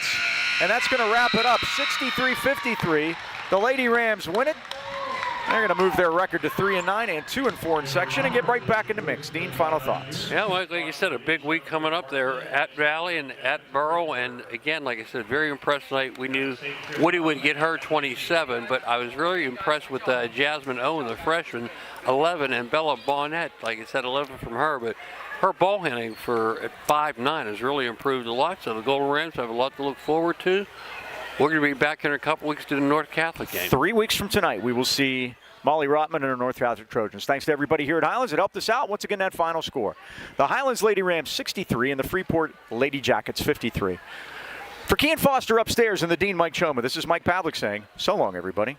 And that's going to wrap it up. 63-53. The Lady Rams win it. They're going to move their record to 3-9 and 2-4 in section and get right back in the mix. Dean, final thoughts. Yeah, like you said, a big week coming up there at Valley and at Borough. And again, like I said, very impressed tonight. We knew Woody would get her 27, but I was really impressed with Jasmine Owen, the freshman, 11, and Bella Bonnet, like I said, 11 from her. But her ball handling at 5'9" has really improved a lot. So the Golden Rams have a lot to look forward to. We're going to be back in a couple weeks to the North Catholic game. 3 weeks from tonight, we will see Molly Rotman and her North Catholic Trojans. Thanks to everybody here at Highlands that helped us out. Once again, that final score. The Highlands Lady Rams 63 and the Freeport Lady Jackets 53. For Kean Foster upstairs and the Dean Mike Choma, this is Mike Pavlik saying, so long, everybody.